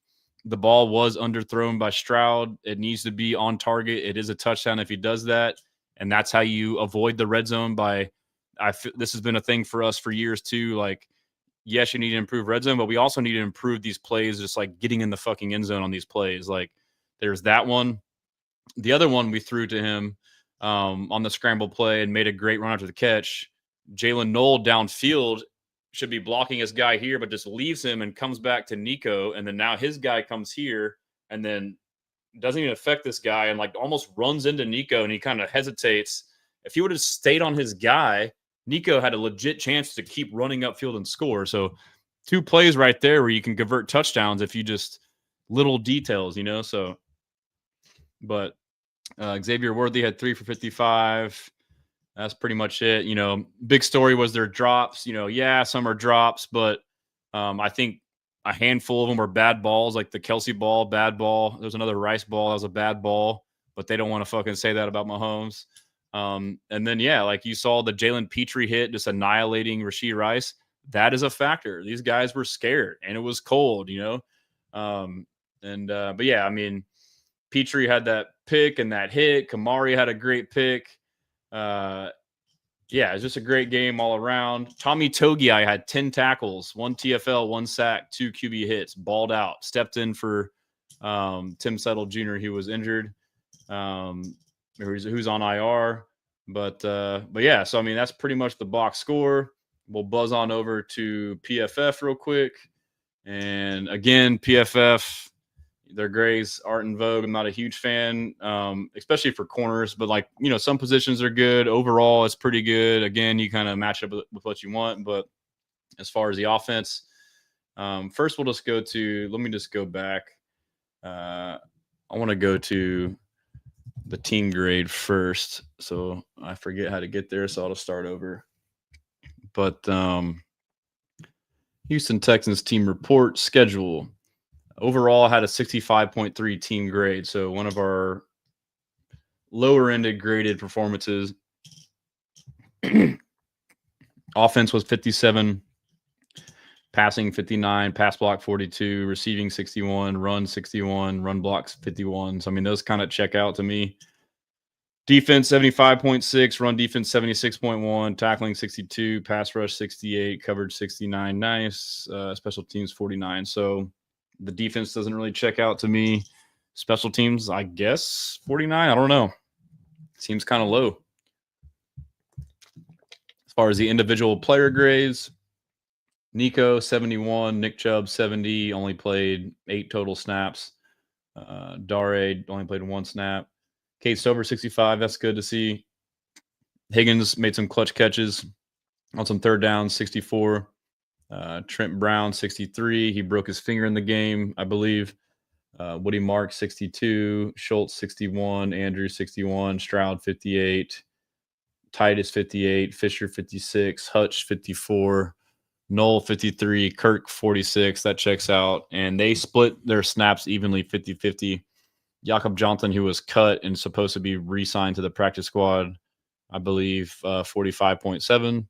The ball was underthrown by Stroud. It needs to be on target. It is a touchdown if he does that. And that's how you avoid the red zone by – this has been a thing for us for years too. Like, yes, you need to improve red zone, but we also need to improve these plays, just like getting in the fucking end zone on these plays. Like, there's that one. The other one we threw to him on the scramble play and made a great run after the catch. Jalen Knoll downfield should be blocking his guy here, but just leaves him and comes back to Nico. And then now his guy comes here and then doesn't even affect this guy and like almost runs into Nico, and he kind of hesitates. If he would have stayed on his guy, Nico had a legit chance to keep running upfield and score. So 2 plays right there where you can convert touchdowns if you just little details, So, but Xavier Worthy had 3 for 55. That's pretty much it. Big story was their drops. Some are drops, but I think a handful of them were bad balls, like the Kelsey ball, bad ball. There's another Rice ball that was a bad ball, but they don't want to fucking say that about Mahomes. And then, like you saw the Jalen Petrie hit, just annihilating Rashee Rice. That is a factor. These guys were scared, and it was cold, but yeah, I mean, Petrie had that pick and that hit. Kamari had a great pick. It's just a great game all around. Tommy Togiai had 10 tackles, 1 TFL, 1 sack, 2 QB hits, balled out, stepped in for Tim Settle Jr. He was injured, who's on IR. But yeah, so I mean, that's pretty much the box score. We'll buzz on over to PFF real quick. And again, PFF, their grades aren't in vogue. I'm not a huge fan, especially for corners, but some positions are good. Overall, it's pretty good. Again, you kind of match up with what you want. But as far as the offense, first we'll just let me just go back. I want to go to the team grade first. So I forget how to get there. So I'll just start over. But Houston Texans team report schedule. Overall, had a 65.3 team grade, so one of our lower-ended graded performances. Offense was 57, passing 59, pass block 42, receiving 61, run 61, run blocks 51. So, I mean, those kind of check out to me. Defense 75.6, run defense 76.1, tackling 62, pass rush 68, coverage 69. Nice. Special teams 49. So the defense doesn't really check out to me. Special teams, I guess 49. I don't know. Seems kind of low. As far as the individual player grades, Nico 71, Nick Chubb 70, only played 8 total snaps. Dare only played 1 snap. Kate Stover 65, that's good to see. Higgins made some clutch catches on some third downs, 64. Trent Brown 63, he broke his finger in the game, I believe. Woody Mark 62, Schultz 61, Andrew 61, Stroud 58, Titus 58, Fisher 56, Hutch 54, Knoll 53, Kirk 46. That checks out. And they split their snaps evenly 50-50. Jakob Johnson, who was cut and supposed to be re-signed to the practice squad, I believe 45.7.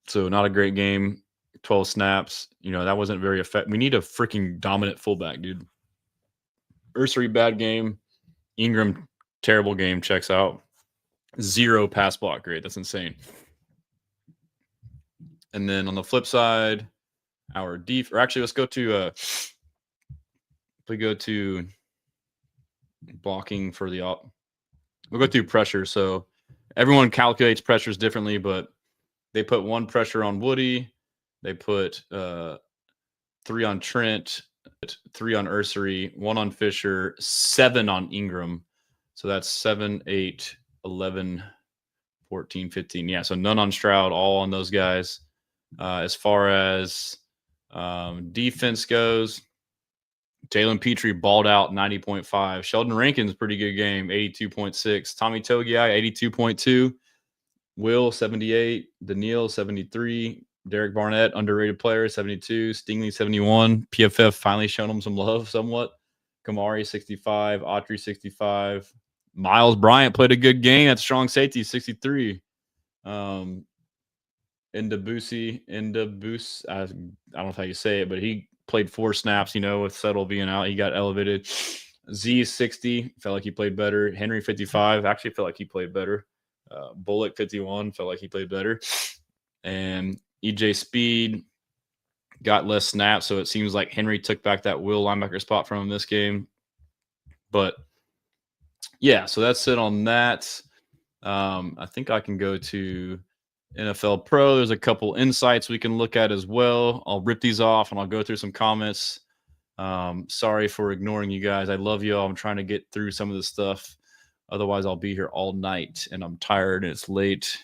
So not a great game. 12 snaps. That wasn't very effective. We need a freaking dominant fullback, dude. Ursary, bad game. Ingram, terrible game, checks out. 0 pass block grade. That's insane. And then on the flip side, our let's go to we go to blocking for the we'll go through pressure. So everyone calculates pressures differently, but they put 1 pressure on Woody. They put 3 on Trent, 3 on Ursary, 1 on Fisher, 7 on Ingram. So that's 7, 8, 11, 14, 15. Yeah, so none on Stroud, all on those guys. As far as defense goes, Jalen Petrie balled out 90.5. Sheldon Rankins, pretty good game, 82.6. Tommy Togiai, 82.2. Will, 78. Daniil, 73. Derek Barnett, underrated player, 72. Stingley, 71. PFF finally shown him some love somewhat. Kamari, 65. Autry, 65. Miles Bryant played a good game at strong safety, 63. Indabusi, I don't know how you say it, but he played 4 snaps, with Settle being out. He got elevated. Z, 60. Felt like he played better. Henry, 55. Actually felt like he played better. Bullock, 51. Felt like he played better. And EJ Speed got less snaps, so it seems like Henry took back that Will linebacker spot from him this game. But, yeah, so that's it on that. I think I can go to NFL Pro. There's a couple insights we can look at as well. I'll rip these off, and I'll go through some comments. Sorry for ignoring you guys. I love you all. I'm trying to get through some of this stuff Otherwise, I'll be here all night, and I'm tired, and it's late.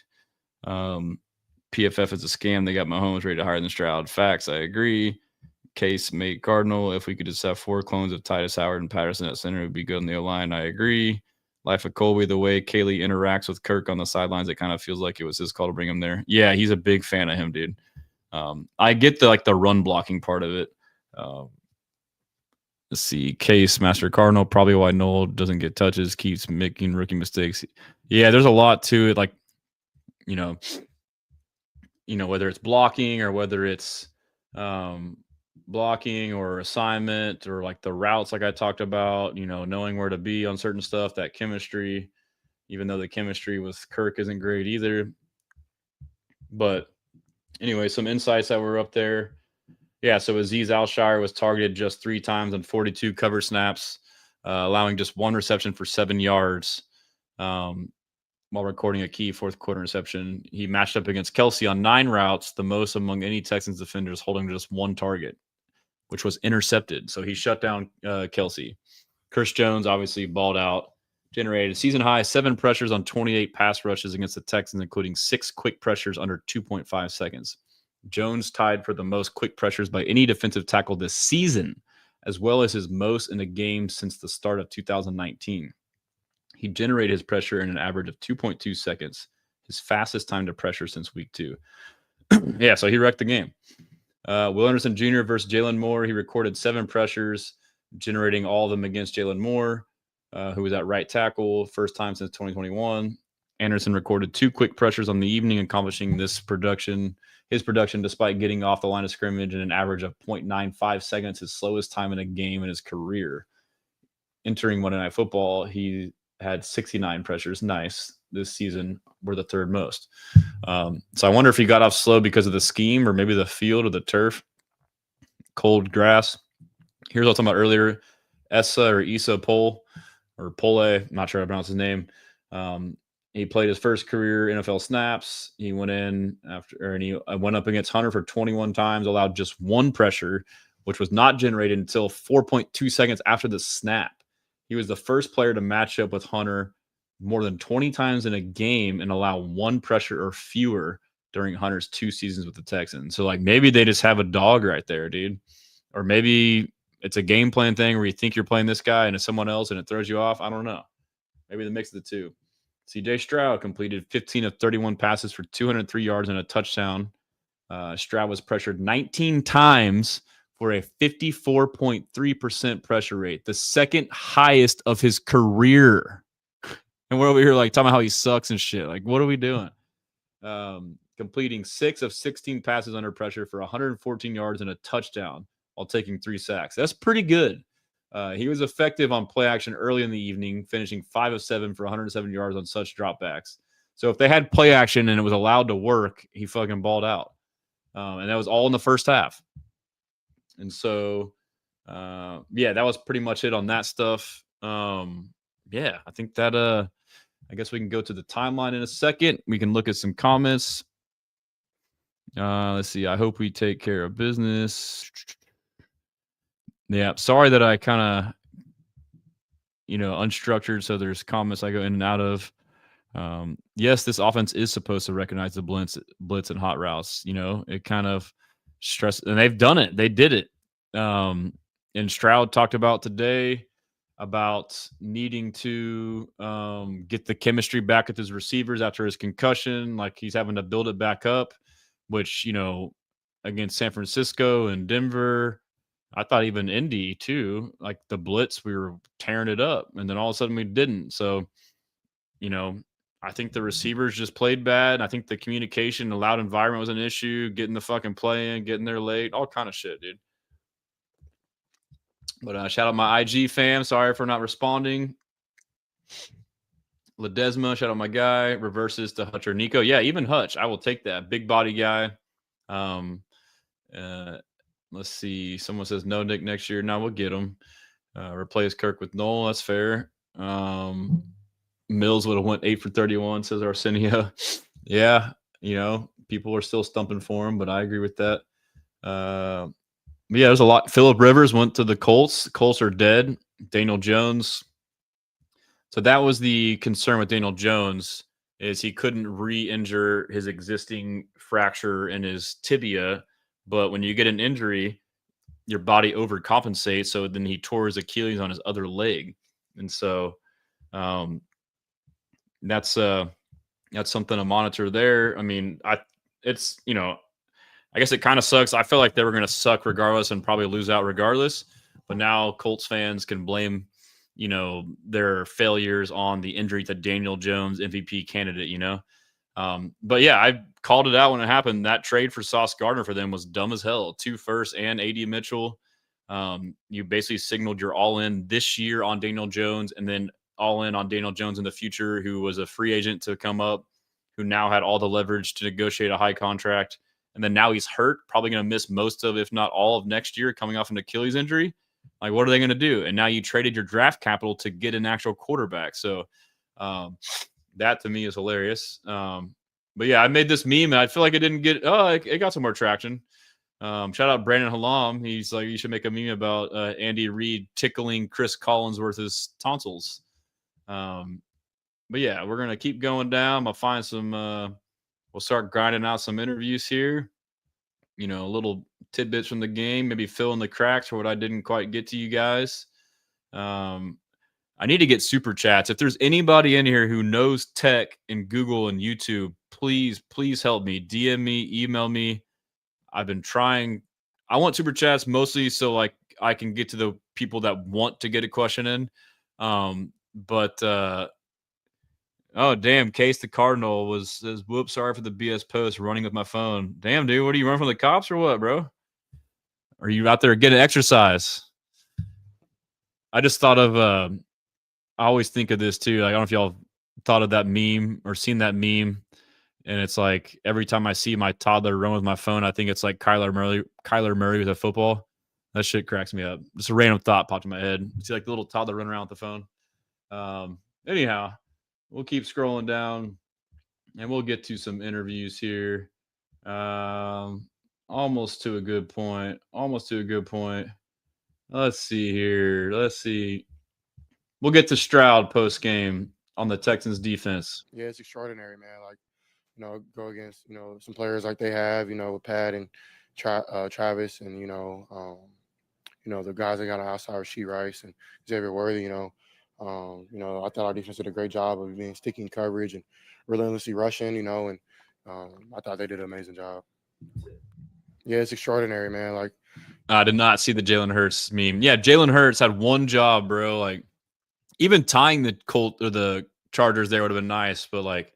PFF is a scam. They got Mahomes rated higher than Stroud. Facts, I agree. Case mate Cardinal. If we could just have 4 clones of Titus Howard and Patterson at center, it would be good on the O-line. I agree. Life of Colby, the way Kaylee interacts with Kirk on the sidelines, it kind of feels like it was his call to bring him there. Yeah, he's a big fan of him, dude. I get the run blocking part of it. Let's see. Case Master Cardinal, probably why Noel doesn't get touches, keeps making rookie mistakes. Yeah, there's a lot to it. Like, whether it's blocking or whether it's blocking or assignment or like the routes, like I talked about, knowing where to be on certain stuff, that chemistry, even though the chemistry with Kirk isn't great either. But anyway, some insights that were up there. Yeah, so Aziz Al-Shire was targeted just 3 times on 42 cover snaps, allowing just 1 reception for 7 yards while recording a key fourth quarter interception. He matched up against Kelce on 9 routes, the most among any Texans defenders, holding just 1 target, which was intercepted. So he shut down Kelce. Chris Jones obviously balled out, generated season high 7 pressures on 28 pass rushes against the Texans, including 6 quick pressures under 2.5 seconds. Jones tied for the most quick pressures by any defensive tackle this season, as well as his most in a game since the start of 2019. He generated his pressure in an average of 2.2 seconds, his fastest time to pressure since week 2. Yeah, so he wrecked the game. Will Anderson Jr. versus Jalen Moore. He recorded 7 pressures, generating all of them against Jalen Moore, who was at right tackle, first time since 2021. Anderson recorded 2 quick pressures on the evening, accomplishing his production despite getting off the line of scrimmage in an average of 0.95 seconds, his slowest time in a game in his career. Entering Monday Night Football, he had 69 pressures. Nice. This season, we're the 3rd most. So I wonder if he got off slow because of the scheme or maybe the field or the turf. Cold grass. Here's what I was talking about earlier. Issa Pole, I'm not sure how to pronounce his name. He played his first career NFL snaps. He went in and he went up against Hunter for 21 times, allowed just 1 pressure, which was not generated until 4.2 seconds after the snap. He was the first player to match up with Hunter more than 20 times in a game and allow 1 pressure or fewer during Hunter's 2 seasons with the Texans. So, maybe they just have a dog right there, dude. Or maybe it's a game plan thing where you think you're playing this guy and it's someone else and it throws you off. I don't know. Maybe the mix of the two. CJ Stroud completed 15 of 31 passes for 203 yards and a touchdown. Stroud was pressured 19 times for a 54.3% pressure rate, the 2nd highest of his career. And we're over here talking about how he sucks and shit. What are we doing? Completing 6 of 16 passes under pressure for 114 yards and a touchdown while taking 3 sacks. That's pretty good. He was effective on play action early in the evening, finishing 5 of 7 for 107 yards on such dropbacks. So if they had play action and it was allowed to work, he fucking balled out. And that was all in the first half. And so, that was pretty much it on that stuff. I think that I guess we can go to the timeline in a second. We can look at some comments. Let's see. I hope we take care of business. Yeah, sorry that I kind of, unstructured. So there's comments I go in and out of. Yes, this offense is supposed to recognize the blitz and hot routes. It kind of stress, and they've done it. They did it. And Stroud talked about today about needing to get the chemistry back with his receivers after his concussion. He's having to build it back up, which, against San Francisco and Denver, I thought even Indy too, the blitz, we were tearing it up and then all of a sudden we didn't. So, I think the receivers just played bad. I think the communication, the loud environment was an issue, getting the fucking play in, getting there late, all kind of shit, dude. But shout out my IG fam. Sorry for not responding. Ledesma, shout out my guy. Reverses to Hutch or Nico. Yeah, even Hutch. I will take that. Big body guy. Let's see. Someone says no Nick next year. No, we'll get him. Replace Kirk with Noel. That's fair. Mills would have went 8 for 31, says Arsenio. Yeah, people are still stumping for him, but I agree with that. There's a lot. Phillip Rivers went to the Colts. Colts are dead. Daniel Jones So that was the concern with Daniel Jones, is he couldn't re-injure his existing fracture in his tibia. But when you get an injury, your body overcompensates. So then he tore his Achilles on his other leg. And so um, that's something to monitor there. I mean, it's, I guess it kind of sucks. I feel like they were going to suck regardless and probably lose out regardless. But now Colts fans can blame, their failures on the injury to Daniel Jones, MVP candidate, But yeah, I called it out when it happened. That trade for Sauce Gardner for them was dumb as hell. 2 firsts and AD Mitchell. You basically signaled you're all in this year on Daniel Jones and then all in on Daniel Jones in the future, who was a free agent to come up, who now had all the leverage to negotiate a high contract. And then now he's hurt, probably going to miss most of, if not all of next year, coming off an Achilles injury. Like, what are they going to do? And now you traded your draft capital to get an actual quarterback. So that to me is hilarious. But yeah, I made this meme and I feel like it didn't get, it got some more traction. Shout out Brandon Hallam. He's like, you should make a meme about Andy Reid tickling Chris Collinsworth's tonsils. But yeah, we're going to keep going down. I'll find some, we'll start grinding out some interviews here. Little tidbits from the game, maybe fill in the cracks for what I didn't quite get to you guys. I need to get super chats. If there's anybody in here who knows tech and Google and YouTube, please help me. DM me, email me. I've been trying. I want super chats mostly so like I can get to the people that want to get a question in. Oh, damn. Case the Cardinal says, whoops, sorry for the BS post, running with my phone. Damn, dude. What are you running from the cops or what, bro? Are you out there getting exercise? I just thought of, I always think of this too. Like, I don't know if y'all thought of that meme or seen that meme. And it's like every time I see my toddler run with my phone, I think it's like Kyler Murray with a football. That shit cracks me up. Just a random thought popped in my head. You see like the little toddler running around with the phone. Anyhow, we'll keep scrolling down and we'll get to some interviews here. Almost to a good point. Let's see here. We'll get to Stroud post game on the Texans defense. Yeah, it's extraordinary, man. Like, go against, some players like they have, with Pat and Travis and, the guys they got on outside, Rasheed Rice and Xavier Worthy, I thought our defense did a great job of being sticking coverage and relentlessly rushing, and I thought they did an amazing job. Yeah, it's extraordinary, man. Like, I did not see the Jalen Hurts meme. Yeah, Jalen Hurts had one job, bro. Like, even tying the Colt or the Chargers there would have been nice, but like,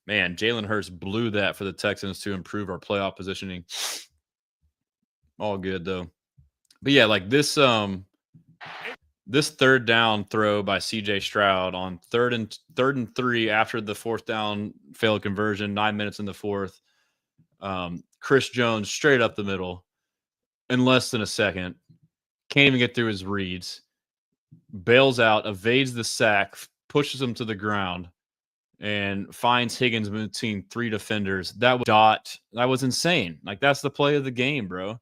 man, Jalen Hurts blew that for the Texans to improve our playoff positioning. All good though. But yeah, like this third down throw by CJ Stroud on third and 3 after the fourth down failed conversion, 9 minutes in the fourth. Chris Jones straight up the middle in less than a second. Can't even get through his reads. Bails out, evades the sack, pushes him to the ground, and finds Higgins between 3 defenders. That was insane. Like, that's the play of the game, bro.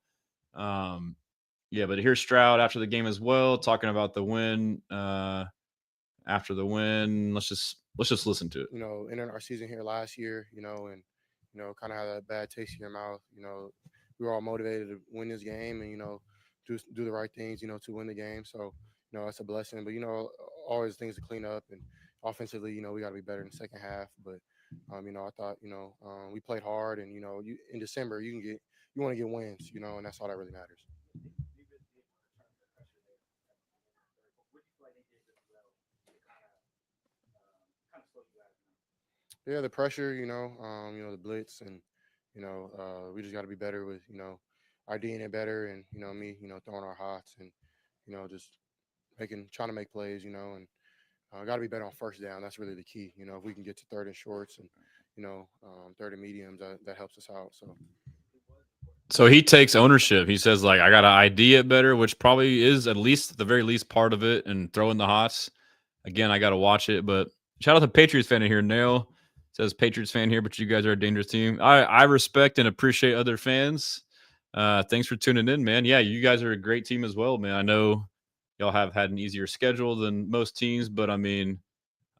Yeah, but here's Stroud after the game as well, talking about the win. After the win, let's just listen to it. Entering our season here last year, and kind of had that bad taste in your mouth. We were all motivated to win this game, and do the right things, to win the game. So, that's a blessing. But always things to clean up, and offensively, we got to be better in the second half. But I thought, we played hard, and in December you want to get wins, and that's all that really matters. Yeah, the pressure, the blitz, and we just got to be better with IDing it better, and me, throwing our hots, and just trying to make plays, and got to be better on first down. That's really the key. If we can get to third and shorts and third and mediums, that helps us out. So he takes ownership. He says, like, I got to ID it better, which probably is at the very least part of it, and throwing the hots. Again, I got to watch it, but shout out to Patriots fan in here. Nail says Patriots fan here, but you guys are a dangerous team. I respect and appreciate other fans. Thanks for tuning in, man. Yeah, you guys are a great team as well, man. I know y'all have had an easier schedule than most teams, but I mean,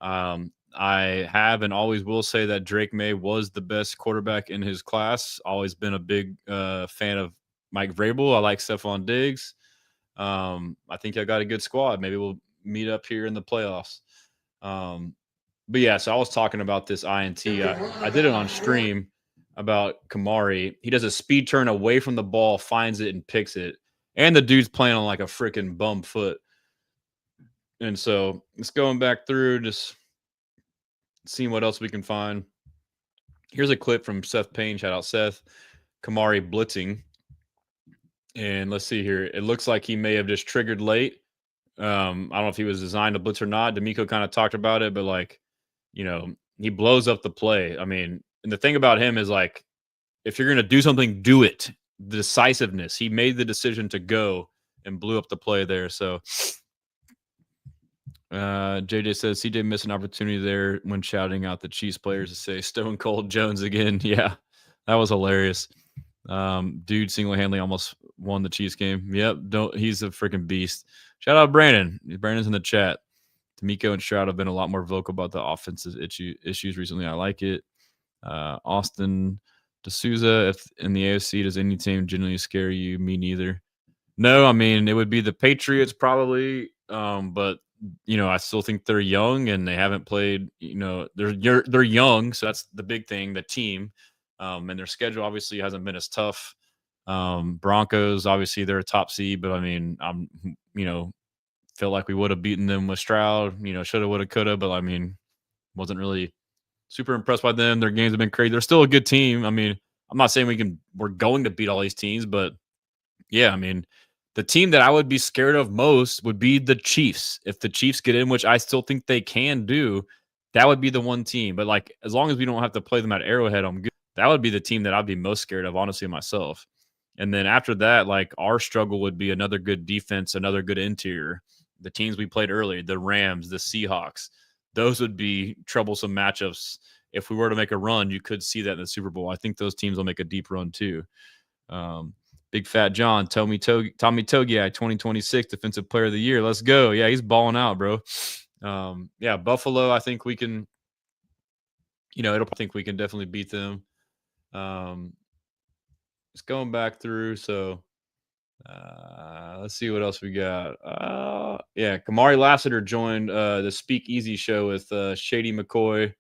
I have and always will say that Drake May was the best quarterback in his class. Always been a big fan of Mike Vrabel. I like Stephon Diggs. I think I got a good squad. Maybe we'll meet up here in the playoffs. But yeah, so I was talking about this INT. I did it on stream about Kamari. He does a speed turn away from the ball, finds it, and picks it. And the dude's playing on like a freaking bum foot. And so it's going back through, just seeing what else we can find. Here's a clip from Seth Payne. Shout out Seth. Kamari blitzing. And let's see here. It looks like he may have just triggered late. I don't know if he was designed to blitz or not. D'Amico kind of talked about it, but like, he blows up the play. I mean, and the thing about him is like, if you're going to do something, do it. The decisiveness. He made the decision to go and blew up the play there. So JJ says CJ missed an opportunity there when shouting out the Chiefs players to say Stone Cold Jones again. Yeah, that was hilarious. Dude single-handedly almost won the Chiefs game. Yep, he's a freaking beast. Shout out Brandon. Brandon's in the chat. D'Amico and Stroud have been a lot more vocal about the offensive issues recently. I like it. Austin D'Souza, if in the AFC, does any team genuinely scare you? Me neither. No, I mean, it would be the Patriots probably, but I still think they're young and they haven't played. They're young, so that's the big thing. The team, and their schedule obviously hasn't been as tough. Broncos, obviously, they're a top seed, but I mean, feel like we would have beaten them with Stroud. Shoulda, woulda, coulda, but I mean, wasn't really super impressed by them. Their games have been crazy. They're still a good team. I mean, I'm not saying we're going to beat all these teams, but yeah, I mean, the team that I would be scared of most would be the Chiefs. If the Chiefs get in, which I still think they can do, that would be the one team. But like, as long as we don't have to play them at Arrowhead, I'm good. That would be the team that I'd be most scared of, honestly, myself. And then after that, like, our struggle would be another good defense, another good interior. The teams we played earlier, the Rams, the Seahawks, those would be troublesome matchups. If we were to make a run, you could see that in the Super Bowl. I think those teams will make a deep run too. Big Fat John, Tommy Togiai, 2026 Defensive Player of the Year. Let's go. Yeah, he's balling out, bro. Yeah, Buffalo, I think we can, I think we can definitely beat them. Just going back through. So let's see what else we got. Yeah, Kamari Lassiter joined the Speak Easy show with Shady McCoy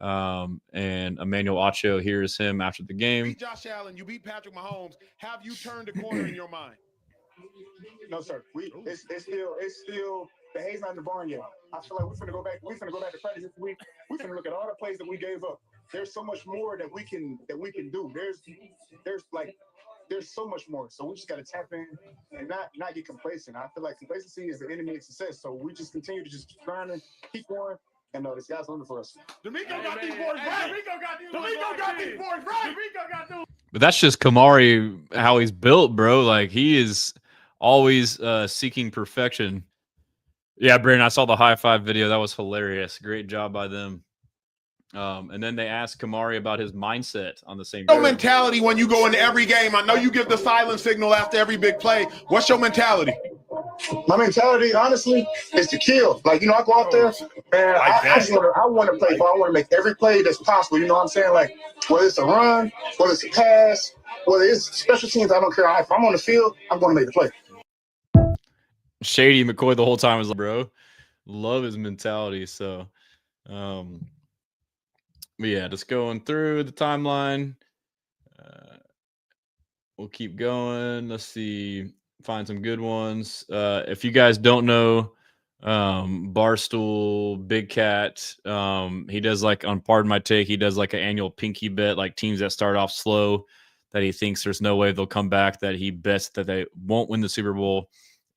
and Emmanuel Acho. Here's him after the game. Beat Josh Allen, you beat Patrick Mahomes. Have you turned the corner in your mind? No, sir. It's still the hay's not in the barn yet. I feel like we're gonna go back. We're gonna go back to practice this week. We're gonna look at all the plays that we gave up. There's so much more that we can do. There's so much more. So we just gotta tap in and not get complacent. I feel like complacency is the enemy of success. So we just continue to just grind and keep going. And no, this guy's looking for us. D'Amico got these boys right. D'Amico got these boys right. But that's just Kamari, how he's built, bro. Like, he is always seeking perfection. Yeah, Brandon, I saw the high five video. That was hilarious. Great job by them. And then they asked Kamari about his mindset on the same. What's your mentality when you go into every game? I know you give the silent signal after every big play. What's your mentality? My mentality, honestly, is to kill. Like, I go out there and I want to play ball. I want to make every play that's possible. You know what I'm saying? Like, whether it's a run, whether it's a pass, whether it's special teams, I don't care. If I'm on the field, I'm going to make the play. Shady McCoy the whole time was like, bro, love his mentality. So, but yeah, just going through the timeline. We'll keep going. Let's see. Find some good ones. If you guys don't know, Barstool Big Cat, he does, like, on Pardon My Take, he does like an annual pinky bet, like teams that start off slow that he thinks there's no way they'll come back, that he bets that they won't win the Super Bowl,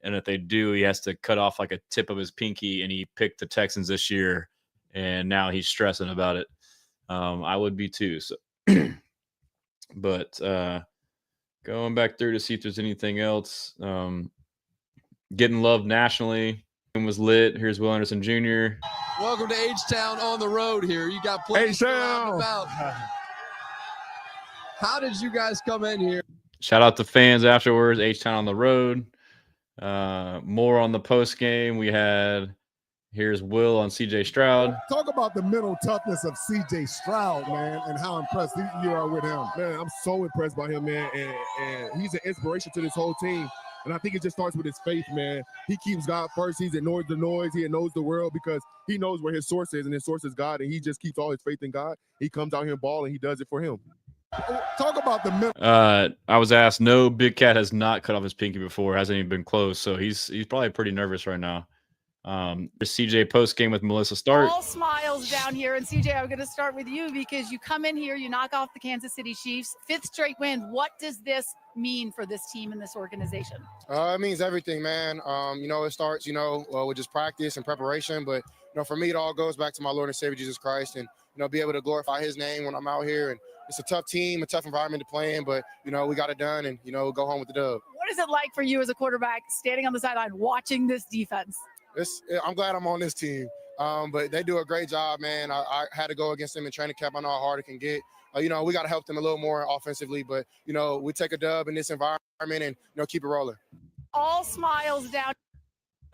and if they do, he has to cut off like a tip of his pinky, and he picked the Texans this year, and now he's stressing about it. I would be too. So, but going back through to see if there's anything else. Getting love nationally. It was lit. Here's Will Anderson Jr. Welcome to H-Town on the road here. You got plenty out about. How did you guys come in here? Shout out to fans afterwards. H-Town on the road. More on the post game. We had Here's Will on C.J. Stroud. Talk about the mental toughness of C.J. Stroud, man, and how impressed you are with him. Man, I'm so impressed by him, man, and he's an inspiration to this whole team. And I think it just starts with his faith, man. He keeps God first. He's ignored the noise. He knows the world because he knows where his source is, and his source is God, and he just keeps all his faith in God. He comes out here and ball, and he does it for him. Talk about the mental. I was asked, no, Big Cat has not cut off his pinky before. Hasn't even been close, so he's probably pretty nervous right now. There's CJ post game with Melissa Start. All smiles down here. And CJ, I'm going to start with you because you come in here, you knock off the Kansas City Chiefs, 5th straight win. What does this mean for this team and this organization? It means everything, man. It starts, with just practice and preparation. But, for me, it all goes back to my Lord and Savior, Jesus Christ, and, be able to glorify his name when I'm out here. And it's a tough team, a tough environment to play in, but, we got it done and, go home with the dub. What is it like for you as a quarterback standing on the sideline watching this defense? I'm glad I'm on this team, but they do a great job, man. I had to go against them in training camp. I know how hard it can get. We got to help them a little more offensively, but, we take a dub in this environment and, keep it rolling. All smiles down.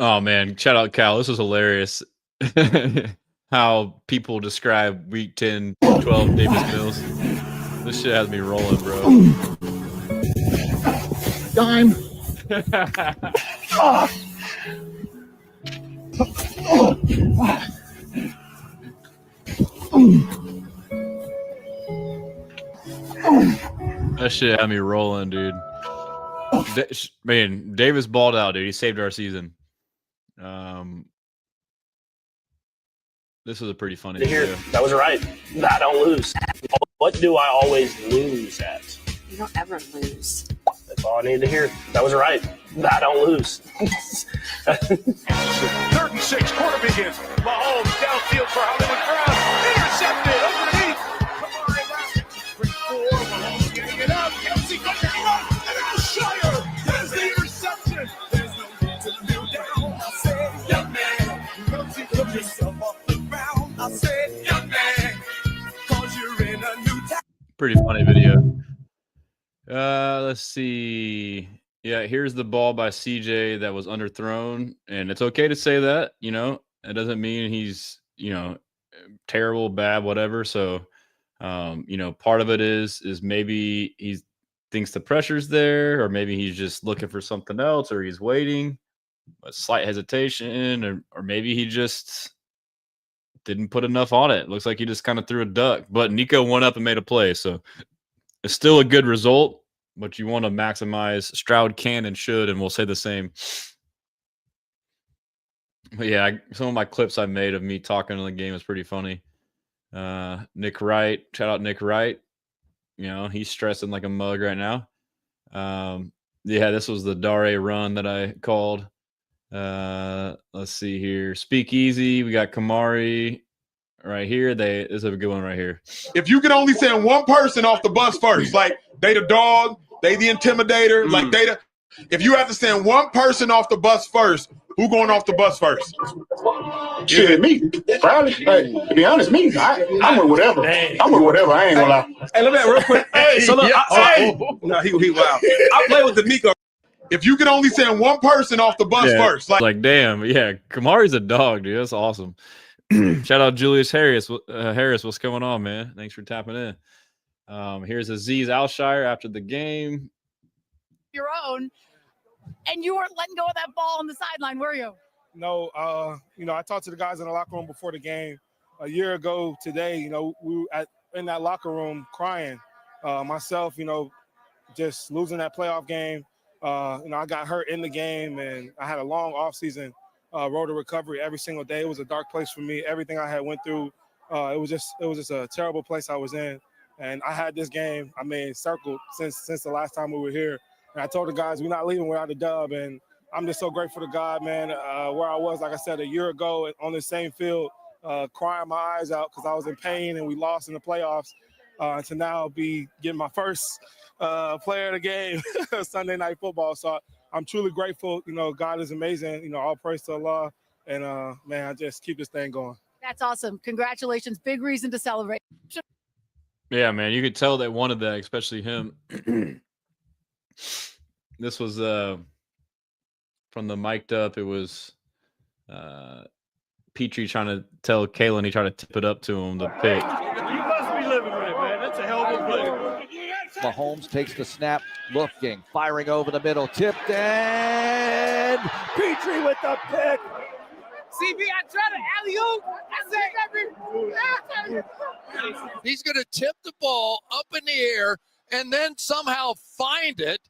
Oh, man. Shout out, Cal. This was hilarious. How people describe Week 10, 12 Davis Mills. This shit has me rolling, bro. Dime. That shit had me rolling, dude. Man, Davis balled out, dude. He saved our season. This was a pretty funny video. That was right. I don't lose. What do I always lose at? You don't ever lose. That's all I need to hear. That was right. I don't lose. 3rd and 6, quarter begins. Mahomes downfield for Hollywood Brown. Intercepted underneath. 3-4. Mahomes getting it up. Kelsey got it up. And Shire. There's the interception. There's no need to kneel down. I said, young man, don't you put yourself off the ground. I said, young man, cause you're in a new town. Pretty funny video. Let's see. Yeah, here's the ball by CJ that was underthrown, and it's okay to say that, it doesn't mean he's, terrible, bad, whatever. So, part of it is maybe he thinks the pressure's there, or maybe he's just looking for something else, or he's waiting, a slight hesitation, or maybe he just didn't put enough on it. Looks like he just kind of threw a duck, but Nico went up and made a play. So it's still a good result, but you want to maximize. Stroud can and should, and we'll say the same. But yeah, some of my clips I made of me talking in the game is pretty funny. Nick Wright, shout out Nick Wright. He's stressing like a mug right now. Yeah, this was the Dare run that I called. Let's see here. Speak easy. We got Kamari right here. This is a good one right here. If you could only send one person off the bus first, like they the dog, they the intimidator, like they the. If you have to send one person off the bus first, who going off the bus first? Shit, me. Probably. Hey, to be honest, me. I'm with whatever. I'm with whatever. I ain't gonna lie. Hey, let me real quick. Hey, so look, no, he wild. I play with the Miko. If you could only send one person off the bus first, like damn, yeah, Kamari's a dog, dude. That's awesome. Shout out Julius Harris. Harris, what's going on, man? Thanks for tapping in. Here's Aziz Alshire after the game. Your own, and you weren't letting go of that ball on the sideline, were you? No, I talked to the guys in the locker room before the game. A year ago today, we were in that locker room crying. Myself, just losing that playoff game. I got hurt in the game, and I had a long offseason, road to recovery every single day. It was a dark place for me. Everything I had went through, it was just a terrible place I was in. And I had this game, circled since the last time we were here. And I told the guys, we're not leaving without a dub. And I'm just so grateful to God, man, where I was, like I said, a year ago on the same field, crying my eyes out because I was in pain and we lost in the playoffs, to now be getting my first player of the game, Sunday Night Football. So I'm truly grateful. God is amazing. All praise to Allah. And, man, I just keep this thing going. That's awesome. Congratulations. Big reason to celebrate. Yeah, man, you could tell they wanted that, especially him. This was from the mic'd up. It was Petrie trying to tell Kalen he tried to tip it up to him, the pick. You must be living with it, man. That's a hell of a play. Mahomes takes the snap, looking, firing over the middle, tipped, and Petrie with the pick. CB, I tried to alley-oop. He's going to tip the ball up in the air and then somehow find it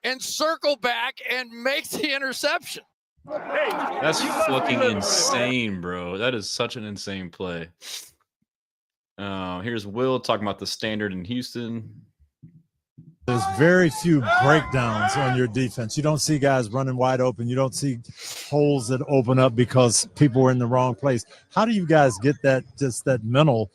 and circle back and make the interception. Hey, That's fucking insane, bro. That is such an insane play. Here's Will talking about the standard in Houston. There's very few breakdowns on your defense. You don't see guys running wide open. You don't see holes that open up because people were in the wrong place. How do you guys get that, just that mental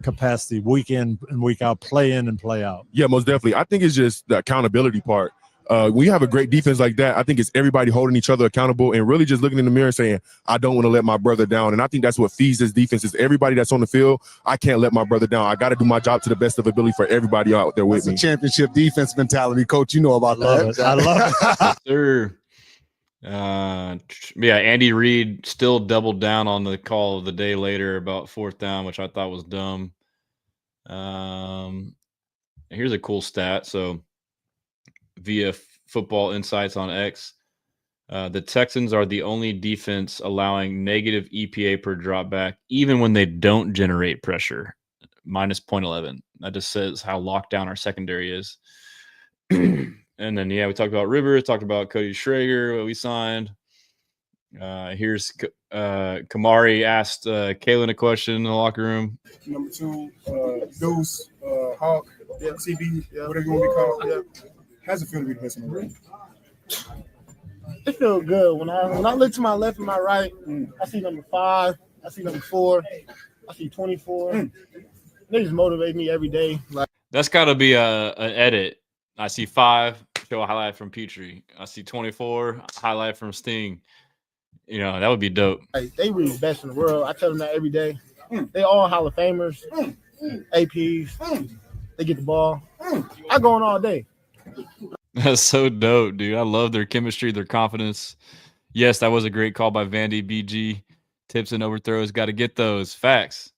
capacity week in and week out, play in and play out? Yeah, most definitely. I think it's just the accountability part. When you have a great defense like that, I think it's everybody holding each other accountable and really just looking in the mirror and saying, I don't want to let my brother down. And I think that's what feeds this defense is everybody that's on the field. I can't let my brother down. I got to do my job to the best of ability for everybody out there with me. Championship defense mentality, Coach. You know about that. I love it. Sir. Yeah, Andy Reid still doubled down on the call of the day later about 4th down, which I thought was dumb. Here's a cool stat. So via Football Insights on X, the Texans are the only defense allowing negative EPA per dropback, even when they don't generate pressure, minus 0.11. That just says how locked down our secondary is. And then, yeah, we talked about Rivers, talked about Cody Schrager, what we signed. Here's Kamari asked Kalen a question in the locker room. Number 2, Deuce, Hawk, CB, whatever you want to be called. Yeah. How's it feel to be the best in the world? It feels good. When I look to my left and my right, I see number 5, I see number 4, I see 24. They just motivate me every day. That's got to be an edit. I see 5, show a highlight from Petrie. I see 24, highlight from Sting. You know, that would be dope. They really the best in the world. I tell them that every day. They all Hall of Famers, APs. They get the ball. I go on all day. That's so dope, dude. I love their chemistry, their confidence. Yes, that was a great call by Vandy BG. Tips and overthrows, got to get those. Facts.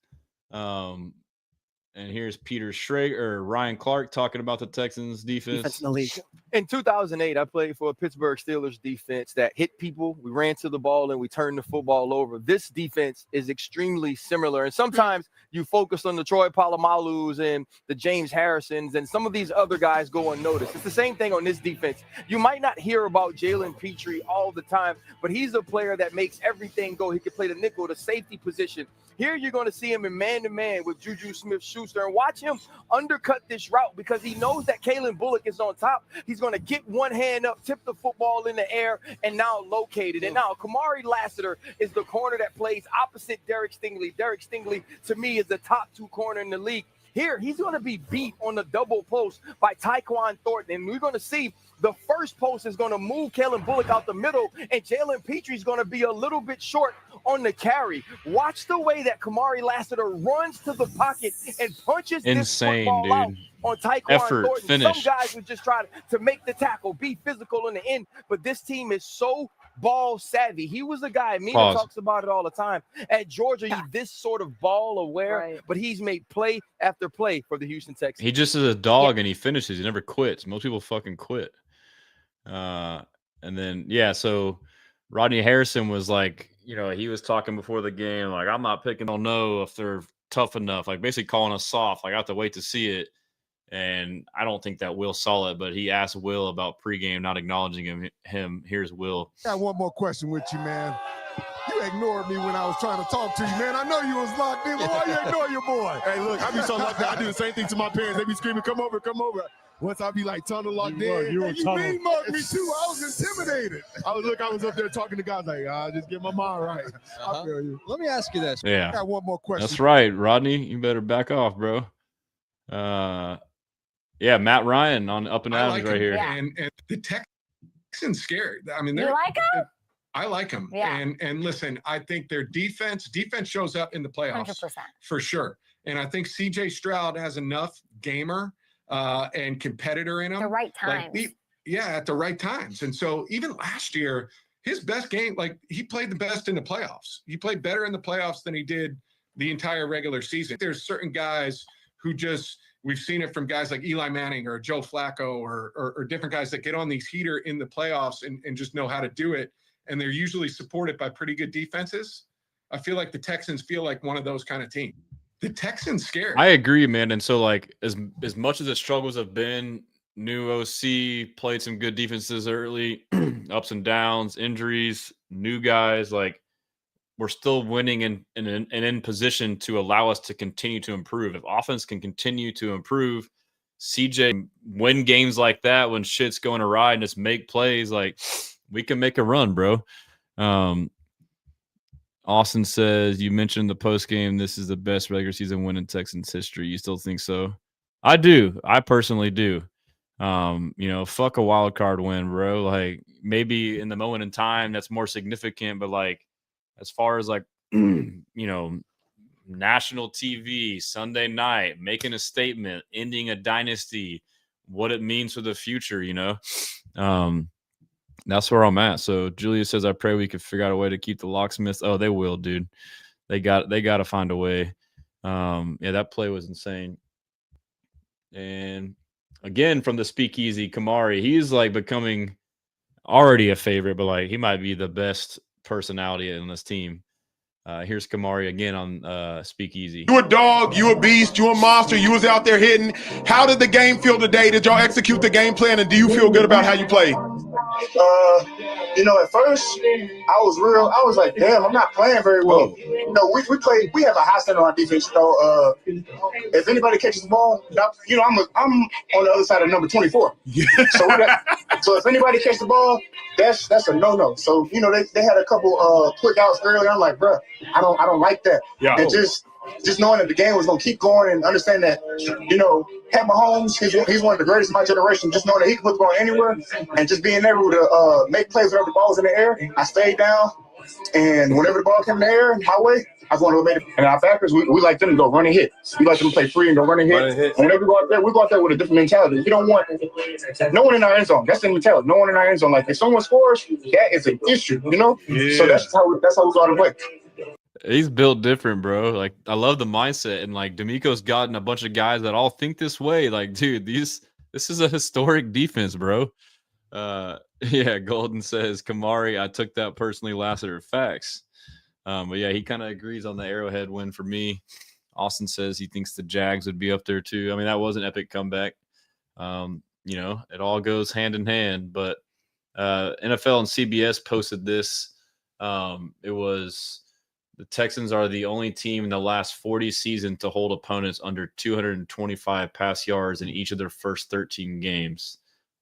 And here's Peter Schrager or Ryan Clark talking about the Texans defense in the league. In 2008, I played for a Pittsburgh Steelers defense that hit people. We ran to the ball and we turned the football over. This defense is extremely similar. And sometimes you focus on the Troy Palomalus and the James Harrisons and some of these other guys go unnoticed. It's the same thing on this defense. You might not hear about Jalen Petrie all the time, but he's a player that makes everything go. He can play the nickel, the safety position. Here you're going to see him in man-to-man with Juju Smith-Schuster and watch him undercut this route because he knows that Kalen Bullock is on top. He's going to get one hand up, tip the football in the air, and now locate it. And now Kamari Lassiter is the corner that plays opposite Derek Stingley. Derek Stingley, to me, is the top 2 corner in the league. Here, he's going to be beat on the double post by Tyquan Thornton. And we're going to see the first post is going to move Kalen Bullock out the middle, and Jalen Petrie is going to be a little bit short on the carry. Watch the way that Kamari Lassiter runs to the pocket and punches this football out on Tyquan Thornton. Finish. Some guys would just try to make the tackle, be physical in the end, but this team is so ball savvy. He was a guy, Mina talks about it all the time. At Georgia, he's this sort of ball aware, but he's made play after play for the Houston Texans. He just is a dog and he finishes. He never quits. Most people fucking quit. And then, yeah, so Rodney Harrison was like, you know, he was talking before the game, like, I'm not picking, don't know if they're tough enough, like basically calling us soft. Like, I have to wait to see it. And I don't think that Will saw it, but he asked Will about pregame, not acknowledging him. Here's Will. I got one more question with you, man. You ignored me when I was trying to talk to you, man. I know you was locked in, but why you ignore your boy? Hey, look, I be so locked in. I do the same thing to my parents. They be screaming, come over, come over. Once I be like tunnel locked in. You mean mugged me too. I was intimidated. I was up there talking to guys like, just get my mind right. I feel you. Let me ask you this. Yeah. I got one more question. That's right, Rodney. You better back off, bro. Yeah, Matt Ryan on Up and Adams right here. Yeah. And the Texans scared. I mean, You like him? I like them. Yeah. And listen, I think their defense shows up in the playoffs 100%. for sure. And I think CJ Stroud has enough gamer and competitor in him. The right times. at the right times. And so even last year, his best game, like he played the best in the playoffs. He played better in the playoffs than he did the entire regular season. There's certain guys who just, we've seen it from guys like Eli Manning or Joe Flacco or different guys that get on these heater in the playoffs and just know how to do it. And they're usually supported by pretty good defenses. I feel like the Texans feel like one of those kind of teams. The Texans scared. I agree, man. And so, like, as much as the struggles have been, new OC, played some good defenses early, ups and downs, injuries, new guys, like, we're still winning and in position to allow us to continue to improve. If offense can continue to improve, CJ win games like that when shit's going awry and just make plays, like, we can make a run, bro. Austin says, you mentioned the post game. This is the best regular season win in Texans history. You still think so? I do. I personally do. Fuck a wild card win, bro. Like, maybe in the moment in time that's more significant, but like, as far as like, national TV, Sunday night, making a statement, ending a dynasty, what it means for the future, that's where I'm at. So Julia says, I pray we could figure out a way to keep the locksmiths. Oh, they will, dude. They got to find a way. That play was insane. And again, from the speakeasy, Kamari, he's like becoming already a favorite, but like he might be the best personality in this team. Here's Kamari again on speakeasy. You a dog, you a beast, you a monster, you was out there hitting. How did the game feel today? Did y'all execute the game plan, and do you feel good about how you played? At first I was like, damn, I'm not playing very well. We have a high standard on defense. If anybody catches the ball, I'm on the other side of number 24. Yeah. So if anybody catches the ball, that's a no-no. So, they had a couple quick outs early. I'm like, bro, I don't like that. Yeah. And just knowing that the game was gonna keep going and understand that, Pat Mahomes, he's one of the greatest of my generation. Just knowing that he can put the ball anywhere and just being able to make plays whenever the ball was in the air. I stayed down, and whenever the ball came in the air, my way, I just want to make it. And our backers, we like them to go run and hit. We like them to play free and go run and hit. And whenever we go out there with a different mentality. We don't want no one in our end zone. That's the mentality. No one in our end zone. Like, if someone scores, that is an issue, Yeah. So that's how we go out and play. He's built different, bro. Like, I love the mindset, and like D'Amico's gotten a bunch of guys that all think this way. Like, dude, this is a historic defense, bro. Golden says, Kamari, I took that personally last year. Facts. But yeah, he kind of agrees on the Arrowhead win for me. Austin says he thinks the Jags would be up there too. I mean, that was an epic comeback. It all goes hand in hand. But NFL and CBS posted this. It was the Texans are the only team in the last 40 seasons to hold opponents under 225 pass yards in each of their first 13 games.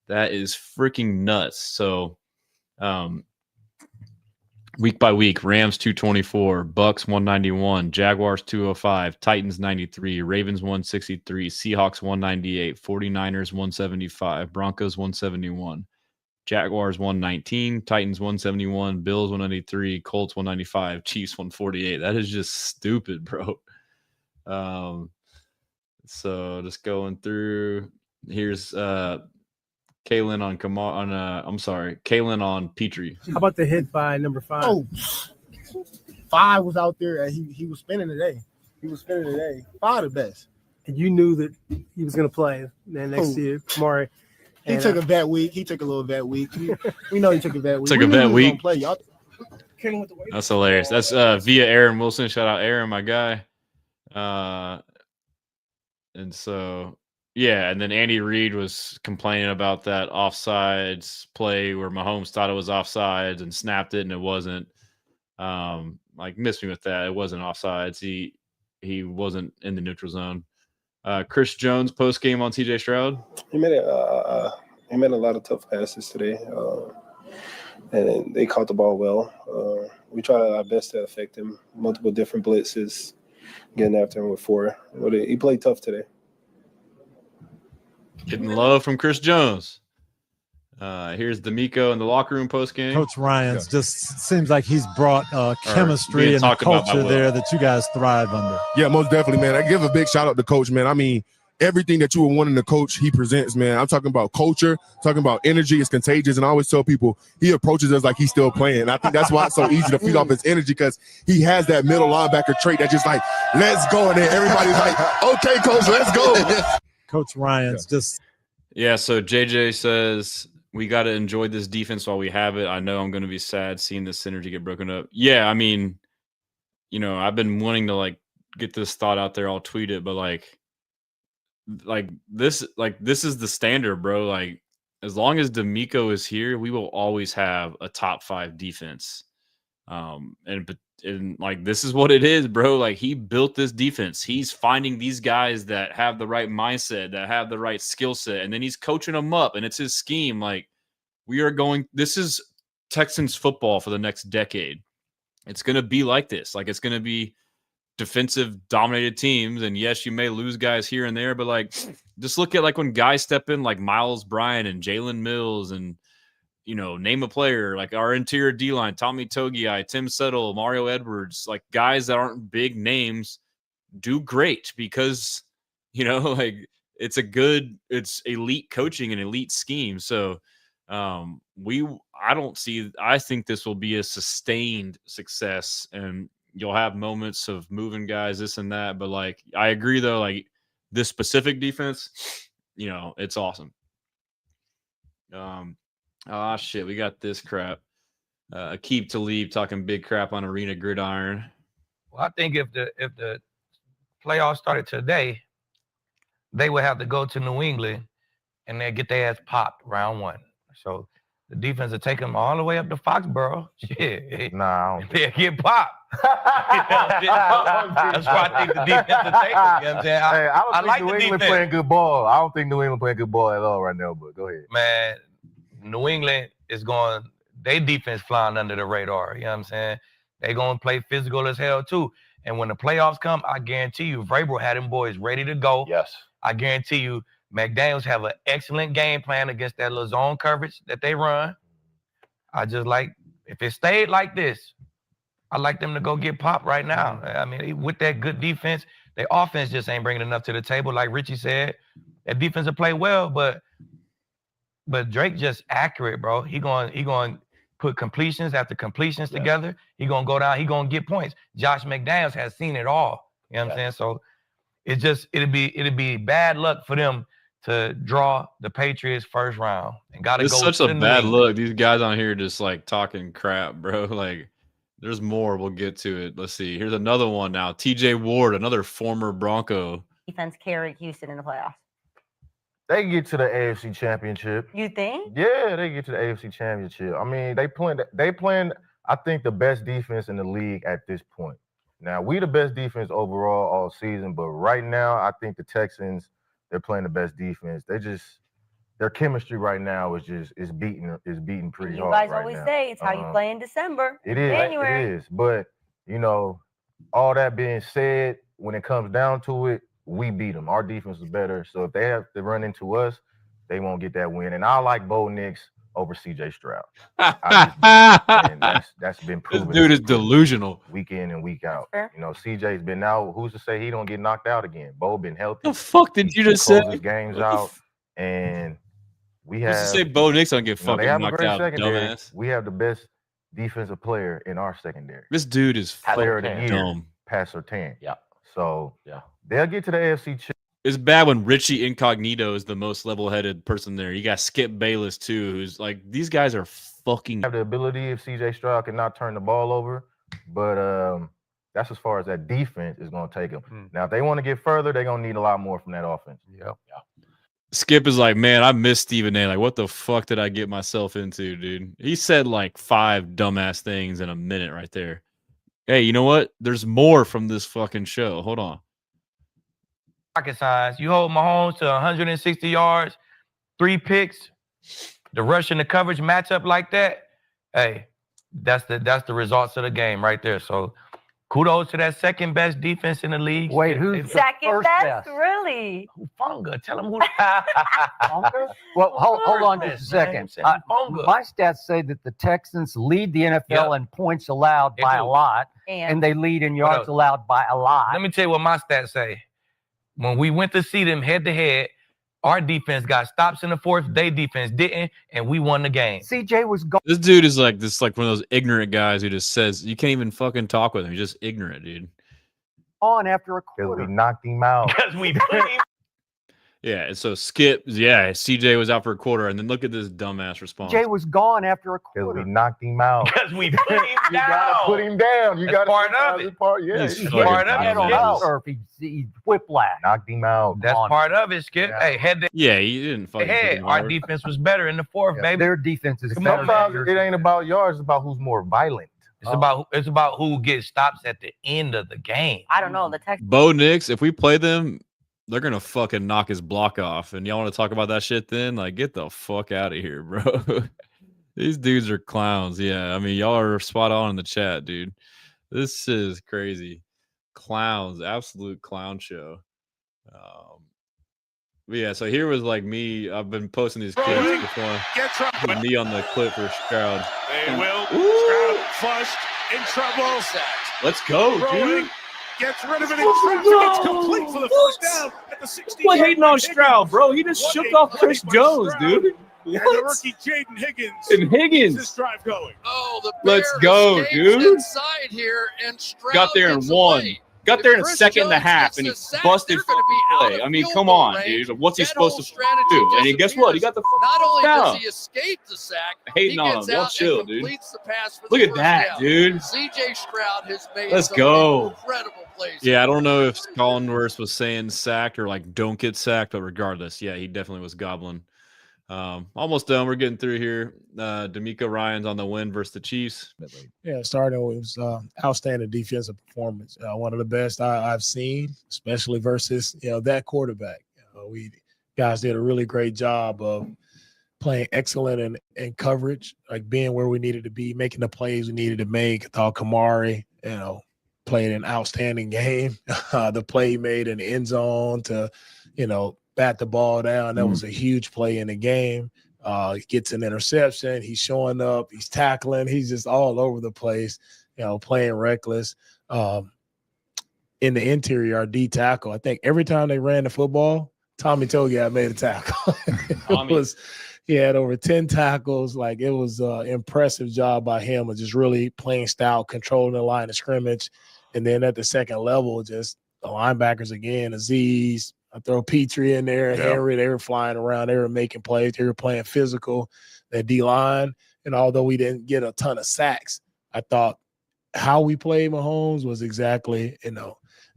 That is freaking nuts. So, week by week, Rams 224, Bucks 191, Jaguars 205, Titans 93, Ravens 163, Seahawks 198, 49ers 175, Broncos 171, Jaguars 119, Titans 171, Bills 193, Colts 195, Chiefs 148. That is just stupid, bro. So just going through, here's Kalen on Petrie. How about the hit by number 5? Oh, 5 was out there and he was spinning today. 5 the best. And you knew that he was going to play then next year, Kamari. He took a vet week. He took a little vet week. We know he took a vet week. Took a vet week. Play, y'all. That's hilarious. That's via Aaron Wilson. Shout out Aaron, my guy. And so, yeah, and then Andy Reid was complaining about that offsides play where Mahomes thought it was offsides and snapped it, and it wasn't. Missed me with that. It wasn't offsides. He wasn't in the neutral zone. Chris Jones post game on TJ Stroud. He made a lot of tough passes today, and they caught the ball well. We tried our best to affect him. Multiple different blitzes, getting after him with 4. But he played tough today. Getting love from Chris Jones. Here's D'Amico in the locker room post game. Coach Ryan's just seems like he's brought chemistry and a culture there that you guys thrive under. Yeah, most definitely, man. I give a big shout out to Coach, man. I mean, everything that you would want in a coach, he presents, man. I'm talking about culture, talking about energy. It's contagious. And I always tell people he approaches us like he's still playing. And I think that's why it's so easy to feed off his energy, because he has that middle linebacker trait that's just like, let's go. And then everybody's like, okay, coach, let's go. Coach Ryan's just. Yeah, so JJ says, we got to enjoy this defense while we have it. I know I'm going to be sad seeing this synergy get broken up. Yeah, I mean, you know, I've been wanting to, like, get this thought out there. I'll tweet it, but, like this is the standard, bro. Like, as long as D'Amico is here, we will always have a top 5 defense. And like, this is what it is, bro. Like, he built this defense. He's finding these guys that have the right mindset, that have the right skill set, and then he's coaching them up, and it's his scheme. Like, this is Texans football for the next decade. It's going to be like this. Like, it's going to be defensive dominated teams. And yes, you may lose guys here and there, but like, just look at like when guys step in, like Miles Bryant and Jalen Mills, and, you know, name a player, like our interior D-line, Tommy Togiai, Tim Settle, Mario Edwards, like guys that aren't big names do great because, you know, like it's elite coaching and elite scheme. So I think this will be a sustained success, and you'll have moments of moving guys, this and that. But like, I agree though, like this specific defense, you know, it's awesome. Shit, we got this crap. Keep to leave talking big crap on Arena Gridiron. Well, I think if the playoffs started today, they would have to go to New England and they get their ass popped round 1. So the defense will take them all the way up to Foxborough. Shit. Nah, they get popped. That's why I think the defense will take them. You know what I'm saying? I like New the England defense. playing good ball. I don't think New England playing good ball at all right now, but go ahead. Man, New England is going, they defense flying under the radar. You know what I'm saying? They going to play physical as hell too. And when the playoffs come, I guarantee you, Vrabel had them boys ready to go. Yes. I guarantee you, McDaniels have an excellent game plan against that little zone coverage that they run. I just like, if it stayed like this, I'd like them to go get popped right now. I mean, with that good defense, their offense just ain't bringing enough to the table. Like Richie said, that defense will play well, but Drake just accurate, bro. He going put completions after completions together. He going to go down. He going to get points. Josh McDaniels has seen it all. You know what I'm saying? So it'd be bad luck for them to draw the Patriots first round and got to go. It's such a bad look. These guys on here just like talking crap, bro. Like, there's more. We'll get to it. Let's see. Here's another one now. TJ Ward, another former Bronco. Defense carried Houston in the playoffs. They get to the AFC Championship. You think? Yeah, they get to the AFC Championship. I mean, they playing, I think, the best defense in the league at this point. Now, we the best defense overall all season, but right now, I think the Texans, they're playing the best defense. Their chemistry right now is beating pretty hard. You guys right always now. say it's how you play in December. It is. January. It is. But, you know, all that being said, when it comes down to it, we beat them. Our defense is better. So if they have to run into us, they won't get that win. And I like Bo Nix over CJ Stroud. And that's been proven. This dude is delusional. Week in and week out. You know, CJ's been out. Who's to say he don't get knocked out again? Bo been healthy. The fuck did you just say? His games out. And we have. Who's to say Bo Nix don't get fucking knocked out, dumbass? We have the best defensive player in our secondary. This dude is player of the year, dumb. Pat Surtain. Yeah. So they'll get to the AFC. It's bad when Richie Incognito is the most level-headed person there. You got Skip Bayless too, who's like, these guys are fucking. Have the ability if CJ Stroud cannot turn the ball over, but that's as far as that defense is going to take them. Now, if they want to get further, they're going to need a lot more from that offense. Yeah. Skip is like, man, I miss Stephen A. Like, what the fuck did I get myself into, dude? He said like 5 dumbass things in a minute right there. Hey, you know what? There's more from this fucking show. Hold on. Rocket science. You hold Mahomes to 160 yards, 3 picks, the rush and the coverage match up like that. Hey, that's the results of the game right there. So kudos to that second best defense in the league. Wait, who's second best? Really? Funga. Tell them who. Well, hold on just a second. Funga. My stats say that the Texans lead the NFL in points allowed by a lot, and they lead in yards allowed by a lot. Let me tell you what my stats say. When we went to see them head to head, our defense got stops in the fourth. They defense didn't, and we won the game. CJ was gone. This dude is like one of those ignorant guys who just says you can't even fucking talk with him. He's just ignorant, dude. On after a Because quarter. we knocked him out. Because we put him. Yeah, and so Skip, CJ was out for a quarter, and then look at this dumbass response. CJ was gone after a Because quarter. we knocked him out. Because we put him down. You gotta put him down. You That's gotta part of it. Yeah, He's he's fucking part of it. I don't dumbass. know if he whiplash. knocked him out. That's part of it, Skip. Yeah. Hey, head to Yeah, he didn't fucking hit head. him Our hard. defense was better in the fourth, baby. Their defense is Come better on, than Sometimes yours. it ain't about yards. It's about who's more violent. It's about who gets stops at the end of the game. I don't know. The Texans. Bo Nix, if we play them, they're gonna fucking knock his block off. And y'all want to talk about that shit then? Like, get the fuck out of here, bro. These dudes are clowns. Yeah, I mean, y'all are spot on in the chat, dude. This is crazy. Clowns, absolute clown show. But yeah, so here was like me. I've been posting these clips before. Gets up. Put me on the clip for Stroud. They will. Stroud flushed in trouble. Let's go, Throwing. dude. Gets rid of it in traffic. It's complete for the first down at the 16. What hating on Stroud, bro? He just shook off Chris Jones, dude. And the What? rookie Jaden Higgins. And Higgins. This drive going. Oh, the Let's Bear go, escapes dude. inside here, and Stroud Got there and gets won. away. Got If there in a Chris second and a Jones half, gets and he the sack, busted they're gonna be out play. of I mean, field come goal on, range. dude. What's he That supposed whole to strategy do? And he, guess what? He got the Not only down. does he escape the sack, Hating he on gets him. Y'all out chill, and dude. completes the pass for Look the at first that, down. dude. CJ Stroud has made Let's some go. incredible plays. Yeah, I don't know if Collinworth was saying sacked or like don't get sacked, but regardless, yeah, he definitely was gobbling. Almost done. We're getting through here. D'Amico Ryan's on the win versus the Chiefs. Yeah, starting with outstanding defensive performance. One of the best I've seen, especially versus that quarterback. We guys did a really great job of playing excellent in coverage, like being where we needed to be, making the plays we needed to make. I thought Kamari, played an outstanding game. The play he made in the end zone to, bat the ball down. That was a huge play in the game. He gets an interception. He's showing up. He's tackling. He's just all over the place, playing reckless. In the interior, our D tackle, I think every time they ran the football, Tommy Togiai made a tackle. He had over 10 tackles. Like, it was an impressive job by him of just really playing style, controlling the line of scrimmage. And then at the second level, just the linebackers again, Aziz, I throw Petrie in there, Henry, they were flying around. They were making plays. They were playing physical. That D-line, and although we didn't get a ton of sacks, I thought how we played Mahomes was exactly,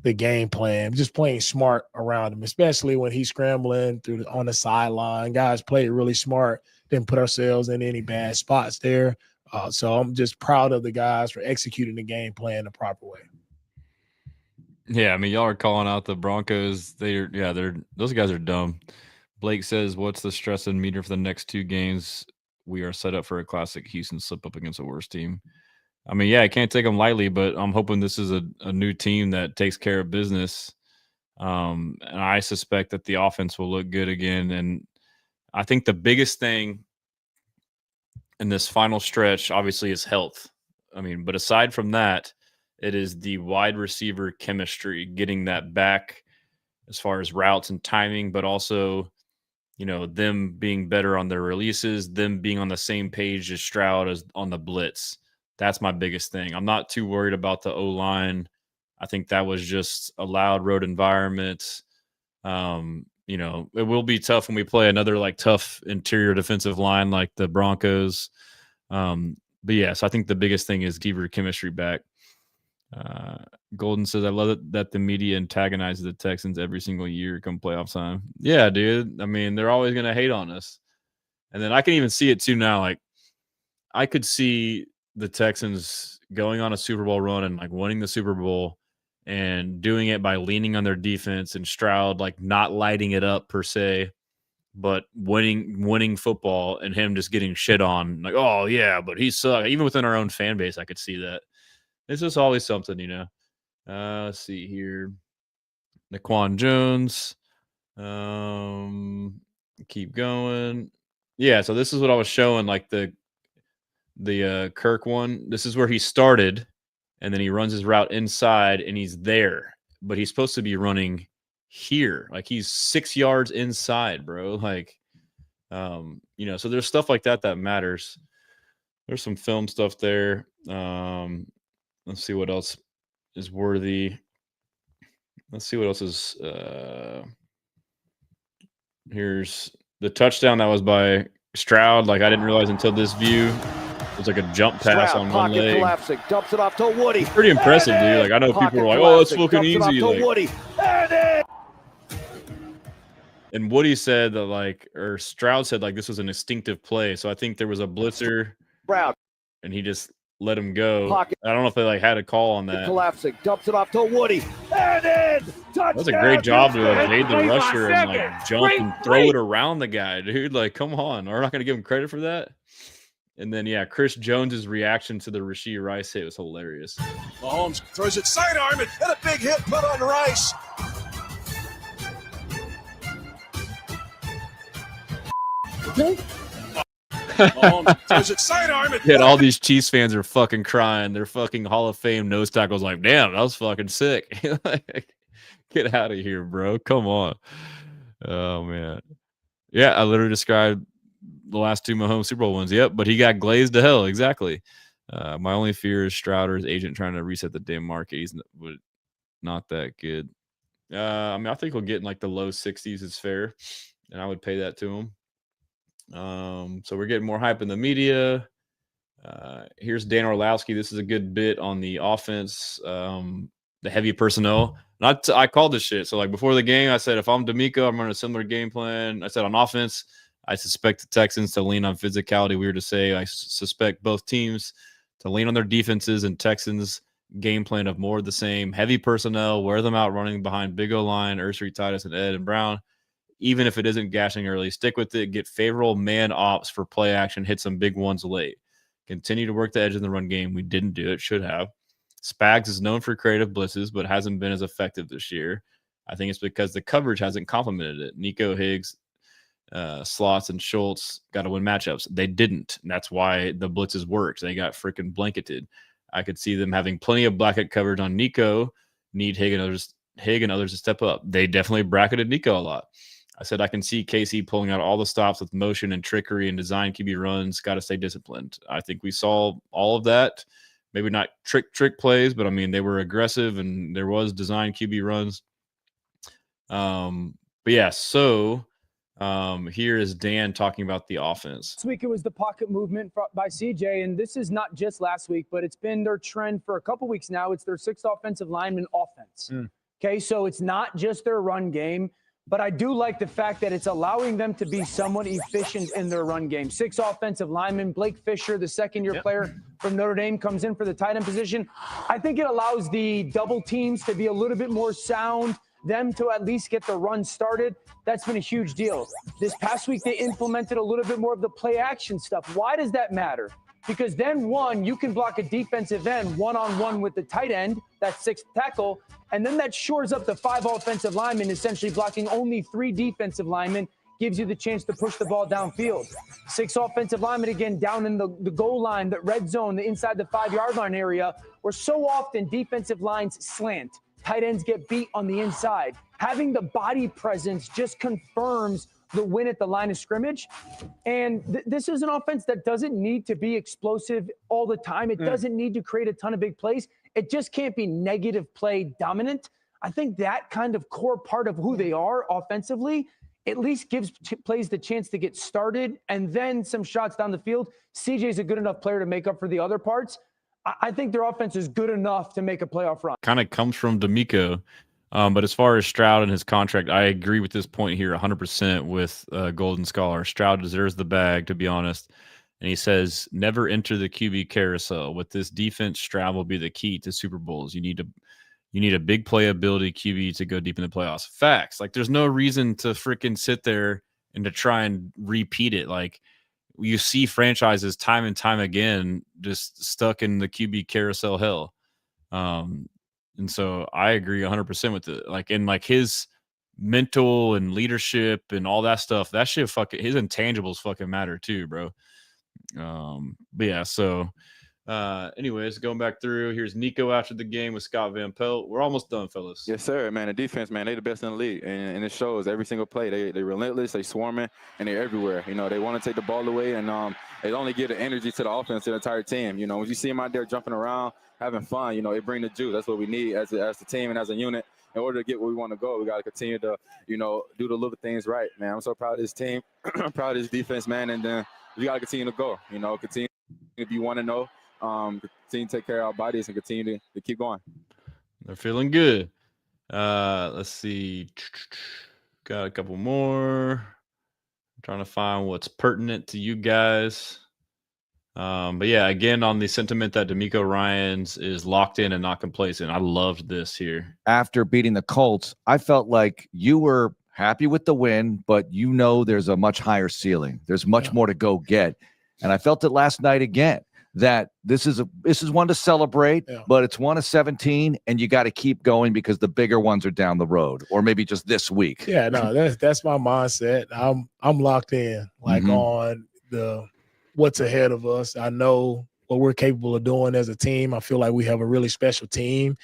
the game plan, just playing smart around him, especially when he's scrambling on the sideline. Guys played really smart, didn't put ourselves in any bad spots there. So I'm just proud of the guys for executing the game plan the proper way. Yeah, I mean, y'all are calling out the Broncos. Those guys are dumb. Blake says, "What's the stress and meter for the next two games? We are set up for a classic Houston slip up against a worse team." I mean, yeah, I can't take them lightly, but I'm hoping this is a new team that takes care of business. And I suspect that the offense will look good again. And I think the biggest thing in this final stretch, obviously, is health. I mean, but aside from that, it is the wide receiver chemistry, getting that back as far as routes and timing, but also, them being better on their releases, them being on the same page as Stroud as on the blitz. That's my biggest thing. I'm not too worried about the O-line. I think that was just a loud road environment. It will be tough when we play another tough interior defensive line like the Broncos. But yeah, so I think the biggest thing is receiver chemistry back. Golden says, "I love it that the media antagonizes the Texans every single year come playoff time." Yeah, dude. I mean, they're always going to hate on us. And then I can even see it too now. Like, I could see the Texans going on a Super Bowl run and winning the Super Bowl and doing it by leaning on their defense and Stroud not lighting it up per se, but winning football and him just getting shit on. Oh yeah, but he sucked. Even within our own fan base, I could see that. It's just always something, Let's see here. Naquan Jones. Keep going. Yeah, so this is what I was showing, the Kirk one. This is where he started, and then he runs his route inside, and he's there. But he's supposed to be running here. Like he's 6 yards inside, bro. Like, you know, so there's stuff like that that matters. There's some film stuff there. Let's see what else is worthy. Let's see what else is. Here's the touchdown that was by Stroud. Like I didn't realize until this view, it was like a jump pass Stroud, on one pocket leg. collapsing, dumps it off to Woody. It's pretty impressive, dude. Like I know people are like, "Oh, it's looking easy." Like, Woody. and Woody said that, like, or Stroud said, like, this was an instinctive play. So I think there was a blitzer, Stroud, and he just let him go. Pocket. I don't know if they like had a call on that. Collapsing, dumps it off to Woody. And in, That was a great job to evade the rusher and like jump and throw it around the guy, dude. Like, come on, we're not going to give him credit for that. And then, yeah, Chris Jones's reaction to the Rashee Rice hit was hilarious. Mahomes throws it sidearm and a big hit put on Rice. Mahomes throws it sidearm and Yeah, all these Chiefs fans are fucking crying. They're fucking Hall of Fame nose tackles. Like, damn, that was fucking sick. Like, get out of here, bro. Come on. Oh man. Yeah, I literally described the last two Mahomes Super Bowl wins. Yep, but he got glazed to hell. Exactly. My only fear is Strouder's agent trying to reset the damn market. He's not that good. I mean, I think he'll get in like the low 60s. It's fair, and I would pay that to him. So we're getting more hype in the media. Here's Dan Orlowski. This is a good bit on the offense, the heavy personnel. I called this shit. So like before the game, I said if I'm D'Amico, I'm running a similar game plan. I said on offense, I suspect the Texans to lean on physicality. Weird to say. I suspect both teams to lean on their defenses, and Texans game plan of more of the same. Heavy personnel, wear them out running behind Big O-line, Ursary, Titus, and Ed and Brown. Even if it isn't gashing early, stick with it. Get favorable man ops for play action. Hit some big ones late. Continue to work the edge in the run game. We didn't do it. Should have. Spags is known for creative blitzes, but hasn't been as effective this year. I think it's because the coverage hasn't complemented it. Nico Higgs, Slots, and Schultz got to win matchups. They didn't. And that's why the blitzes worked. They got freaking blanketed. I could see them having plenty of blanket coverage on Nico. Need Hig and others to step up. They definitely bracketed Nico a lot. I said I can see KC pulling out all the stops with motion and trickery and design QB runs. Got to stay disciplined. I think we saw all of that. Maybe not trick plays, but I mean they were aggressive and there was design QB runs. But yeah, so here is Dan talking about the offense. This week it was the pocket movement by CJ, and this is not just last week, but it's been their trend for a couple weeks now. It's their 6th offensive lineman offense. Okay, so it's not just their run game. But I do like the fact that it's allowing them to be somewhat efficient in their run game. 6 offensive linemen. Blake Fisher, the second-year player from Notre Dame, comes in for the tight end position. I think it allows the double teams to be a little bit more sound, them to at least get the run started. That's been a huge deal. This past week, they implemented a little bit more of the play action stuff. Why does that matter? Because then, one, you can block a defensive end one-on-one with the tight end, that 6th tackle, and then that shores up the 5 offensive linemen, essentially blocking only 3 defensive linemen, gives you the chance to push the ball downfield. 6 offensive linemen, again, down in the goal line, the red zone, the inside the 5-yard line area, where so often defensive lines slant. Tight ends get beat on the inside. Having the body presence just confirms the win at the line of scrimmage. And this is an offense that doesn't need to be explosive all the time. It doesn't need to create a ton of big plays. It just can't be negative play dominant. I think that kind of core part of who they are offensively at least gives plays the chance to get started and then some shots down the field. CJ's a good enough player to make up for the other parts. I think their offense is good enough to make a playoff run. Kind of comes from D'Amico. But as far as Stroud and his contract, I agree with this point here 100% with Golden Scholar. Stroud deserves the bag, to be honest. And he says, never enter the QB carousel. With this defense, Stroud will be the key to Super Bowls. You need a big playability QB to go deep in the playoffs. Facts. Like, there's no reason to freaking sit there and to try and repeat it. Like, you see franchises time and time again just stuck in the QB carousel hell. And so I agree 100% with it. Like, in like his mental and leadership and all that stuff, that shit fucking, his intangibles fucking matter too, bro. But yeah, so Anyways, going back through, here's Nico after the game with Scott Van Pelt. We're almost done, fellas. Yes, sir, man. The defense, man, they the best in the league, and it shows every single play. They relentless, they swarming, and they're everywhere. You know, they want to take the ball away, and they only give the energy to the offense, to the entire team. You know, when you see them out there jumping around, having fun, you know, it bring the juice. That's what we need as the team and as a unit. In order to get where we want to go, we got to continue to, you know, do the little things right, man. I'm so proud of this team, proud of this defense, man, and then we got to continue to go. You know, continue to be 1-0. Continue to take care of our bodies and continue to keep going. They're feeling good. Let's see. Got a couple more. I'm trying to find what's pertinent to you guys. But yeah, again, on the sentiment that D'Amico Ryans is locked in and not complacent. I loved this here. After beating the Colts, I felt like you were happy with the win, but you know there's a much higher ceiling. There's much more to go get. And I felt it last night again. That this is one to celebrate, but it's 1 of 17, and you got to keep going because the bigger ones are down the road, or maybe just this week. Yeah, no, that's my mindset. I'm locked in, like on what's ahead of us. I know what we're capable of doing as a team. I feel like we have a really special team.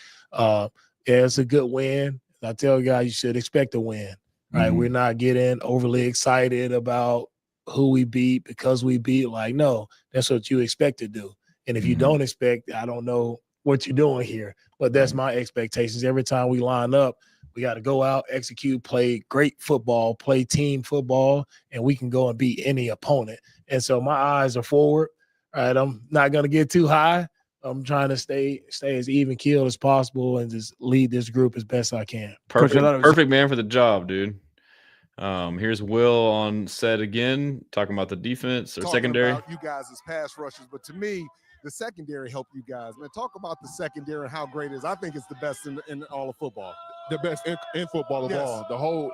It's a good win. I tell you guys, you should expect a win. Right? We're not getting overly excited about who we beat because we beat. Like, no, that's what you expect to do. And if you don't expect, I don't know what you're doing here, but that's my expectations. Every time we line up, we got to go out, execute, play great football, play team football, and we can go and beat any opponent. And so my eyes are forward. Right, I'm not going to get too high. I'm trying to stay as even keeled as possible and just lead this group as best I can. Perfect man for the job, dude. Here's Will on set again, talking about the defense or secondary. About you guys as pass rushers, but to me, the secondary helped you guys. Man, talk about the secondary and how great it is. I think it's the best in all of football. The best in football of all. The whole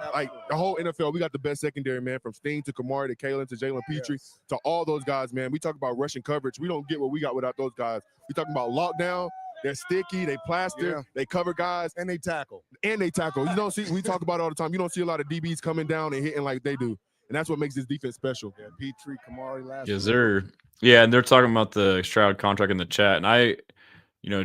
NFL, we got the best secondary, man, from Steen to Kamari to Kalen to Jalen Petrie to all those guys, man. We talk about rushing coverage. We don't get what we got without those guys. We talking about lockdown. They're sticky, they plaster, they cover guys, and they tackle. You don't see, we talk about it all the time. You don't see a lot of DBs coming down and hitting like they do. And that's what makes this defense special. Yeah, Petrie, Kamari last Yes, sir. Yeah, and they're talking about the Stroud contract in the chat. And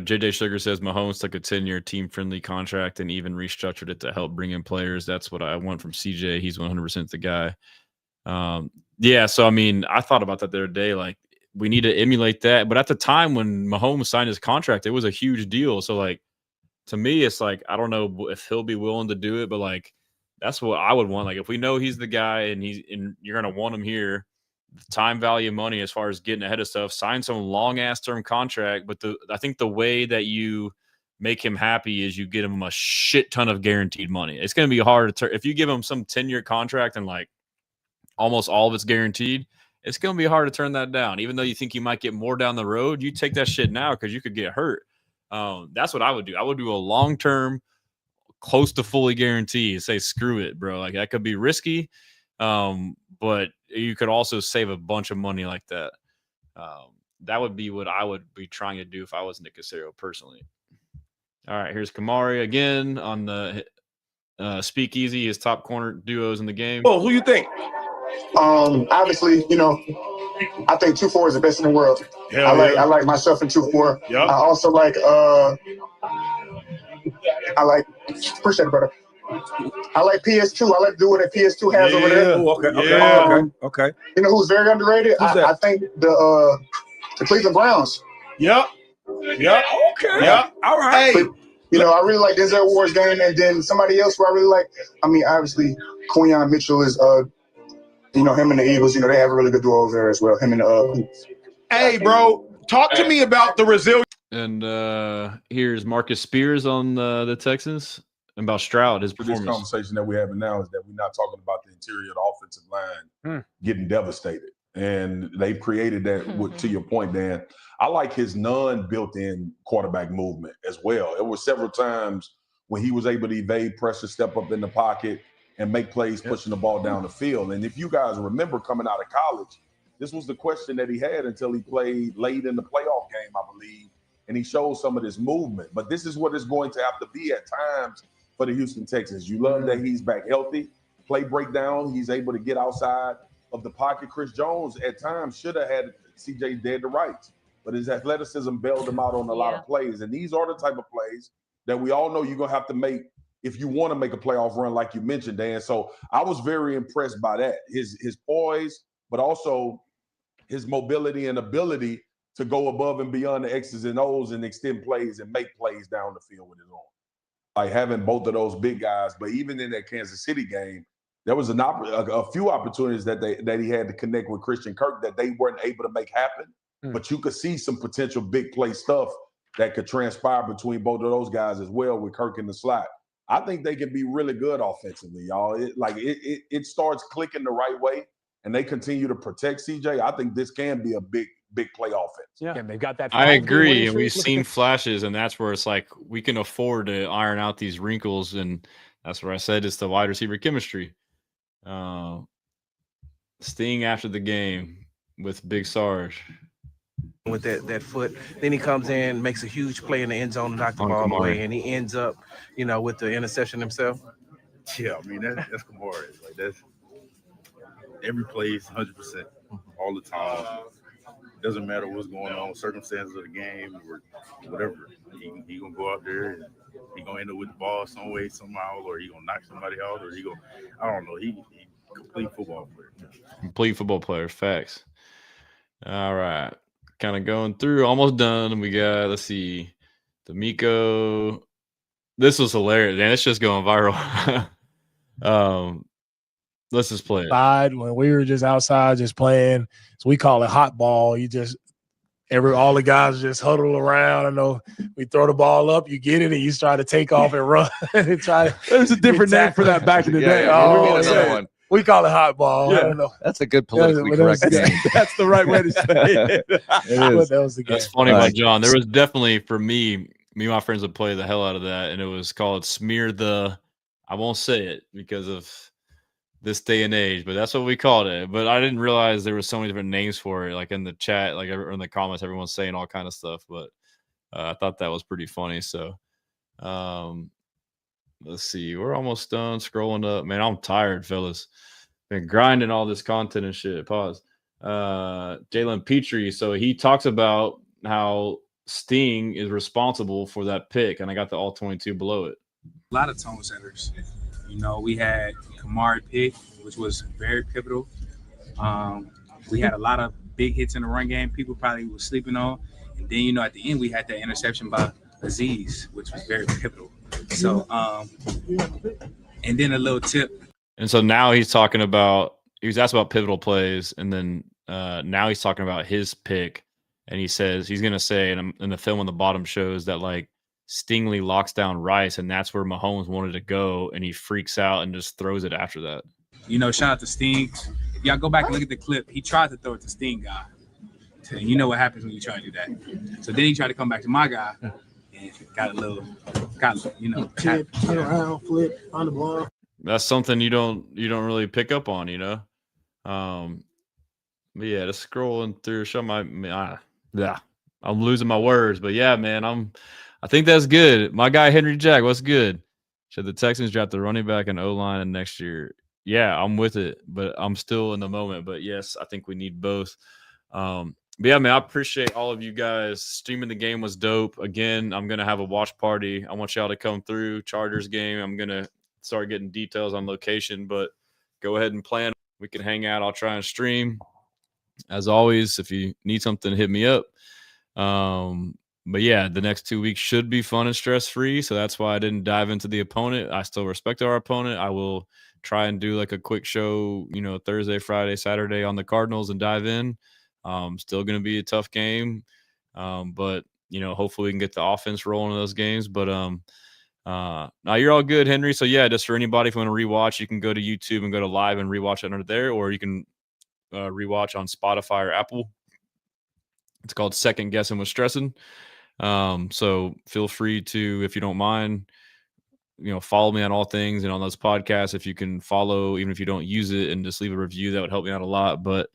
JJ Sugar says Mahomes took a 10-year team-friendly contract and even restructured it to help bring in players. That's what I want from CJ. He's 100% the guy. So, I mean, I thought about that the other day. Like, we need to emulate that. But at the time when Mahomes signed his contract, it was a huge deal. So, like, to me, it's like, I don't know if he'll be willing to do it, but, like, that's what I would want. Like, if we know he's the guy and you're going to want him here, time value money as far as getting ahead of stuff, sign some long-ass term contract. But I think the way that you make him happy is you get him a shit ton of guaranteed money. It's going to be hard to if you give him some 10-year contract and, like, almost all of it's guaranteed, it's going to be hard to turn that down. Even though you think you might get more down the road, you take that shit now because you could get hurt. That's what I would do. I would do a long-term, close to fully guaranteed. Say, screw it, bro. Like, that could be risky, but you could also save a bunch of money like that. That would be what I would be trying to do if I was Nick Caserio personally. All right, here's Kamari again on the speakeasy, his top corner duos in the game. Oh, who you think? Obviously, I think 2-4 is the best in the world. I like myself in 2-4. Yep. I also like appreciate it, brother. I like PS2. I like to do what PS2 has over there. Okay. You know who's very underrated? I think the Cleveland Browns. Yep. Okay. Yep. All right. But, I really like Denzel Ward's game, and then somebody else who I really like. I mean, obviously, Quinyon Mitchell is him and the Eagles, they have a really good duo over there as well. Him and the Hey, bro, talk to me about the resilience. And here's Marcus Spears on the Texans about Stroud, his performance. This conversation that we're having now is that we're not talking about the interior of the offensive line getting devastated. And they've created that, to your point, Dan. I like his non-built-in quarterback movement as well. It was several times when he was able to evade pressure, step up in the pocket, and make plays pushing the ball down the field. And if you guys remember coming out of college, this was the question that he had until he played late in the playoff game, I believe, and he showed some of this movement. But this is what it's going to have to be at times for the Houston Texans. You love that he's back healthy, play breakdown, he's able to get outside of the pocket. Chris Jones at times should have had CJ dead to rights. but his athleticism bailed him out on a lot of plays. And these are the type of plays that we all know you're going to have to make if you want to make a playoff run, like you mentioned, Dan. So I was very impressed by that. His poise, but also his mobility and ability to go above and beyond the X's and O's and extend plays and make plays down the field with his arm. Like having both of those big guys, but even in that Kansas City game, there was a few opportunities that he had to connect with Christian Kirk that they weren't able to make happen. But you could see some potential big play stuff that could transpire between both of those guys as well with Kirk in the slot. I think they can be really good offensively, y'all. It starts clicking the right way, and they continue to protect CJ. I think this can be a big play offense. Yeah, they've got that. I agree, and we've seen flashes, and that's where it's like we can afford to iron out these wrinkles, and that's where I said it's the wide receiver chemistry. Sting after the game with Big Sarge. With that foot, then he comes in, makes a huge play in the end zone, knock the ball away, and he ends up, with the interception himself. Yeah, I mean that's Kamara. Like that's every play is 100% all the time. Doesn't matter what's going on, circumstances of the game or whatever. He gonna go out there and he gonna end up with the ball some way, somehow, or he gonna knock somebody out, or I don't know. He complete football player. Complete football player, facts. All right. Kind of going through, almost done. We got, let's see, D'Amico. This was hilarious, man. It's just going viral. Let's just play it. When we were just outside just playing, so we call it hot ball. You just all the guys just huddle around. I know we throw the ball up, you get it, and you try to take off and run. There's a different name for that back in the day. One. We call it hot ball. I don't know. That's a good politically correct name. That's the right way to say it. It is. That was the game. That's funny about John. There was definitely, for me and my friends would play the hell out of that, and it was called Smear the, I won't say it because of this day and age, but that's what we called it. But I didn't realize there was so many different names for it, like in the chat, like in the comments, everyone's saying all kind of stuff. But I thought that was pretty funny. So let's see. We're almost done scrolling up. Man, I'm tired, fellas. Been grinding all this content and shit. Pause. Jalen Petrie. So he talks about how Sting is responsible for that pick, and I got the all 22 below it. A lot of tone setters. We had Kamari pick, which was very pivotal. We had a lot of big hits in the run game. People probably were sleeping on. And then, at the end, we had that interception by Aziz, which was very pivotal. So, and then a little tip. And so now he's talking about, he was asked about pivotal plays, and then now he's talking about his pick, and he says he's going to say, and the film on the bottom shows that like Stingley locks down Rice, and that's where Mahomes wanted to go, and he freaks out and just throws it after that. Shout out to Sting. Y'all go back and look at the clip. He tried to throw it to Sting guy. And you know what happens when you try to do that. So then he tried to come back to my guy and got tip, around, flip on the ball. That's something you don't really pick up on, But yeah, just scrolling through, I'm losing my words, but yeah, man, I think that's good. My guy Henry Jack, what's good? Should the Texans draft the running back and O-line in next year? Yeah, I'm with it, but I'm still in the moment. But yes, I think we need both. But yeah, man, I appreciate all of you guys. Streaming the game was dope. Again, I'm gonna have a watch party. I want y'all to come through. Chargers game. I'm gonna start getting details on location, but go ahead and plan. We can hang out. I'll try and stream. As always, if you need something, hit me up. But yeah, the next 2 weeks should be fun and stress-free. So that's why I didn't dive into the opponent. I still respect our opponent. I will try and do like a quick show, Thursday, Friday, Saturday on the Cardinals and dive in. Still going to be a tough game. But, hopefully we can get the offense rolling in those games. But now you're all good, Henry. So yeah, just for anybody, if you want to rewatch, you can go to YouTube and go to live and rewatch it under there, or you can rewatch on Spotify or Apple. It's called Second Guessing with Stressin'. So feel free to, if you don't mind, follow me on all things and on those podcasts. If you can follow, even if you don't use it, and just leave a review, that would help me out a lot. But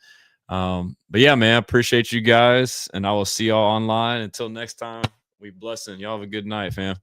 yeah, man, I appreciate you guys, and I will see y'all online. Until next time, we blessing. Y'all have a good night, fam.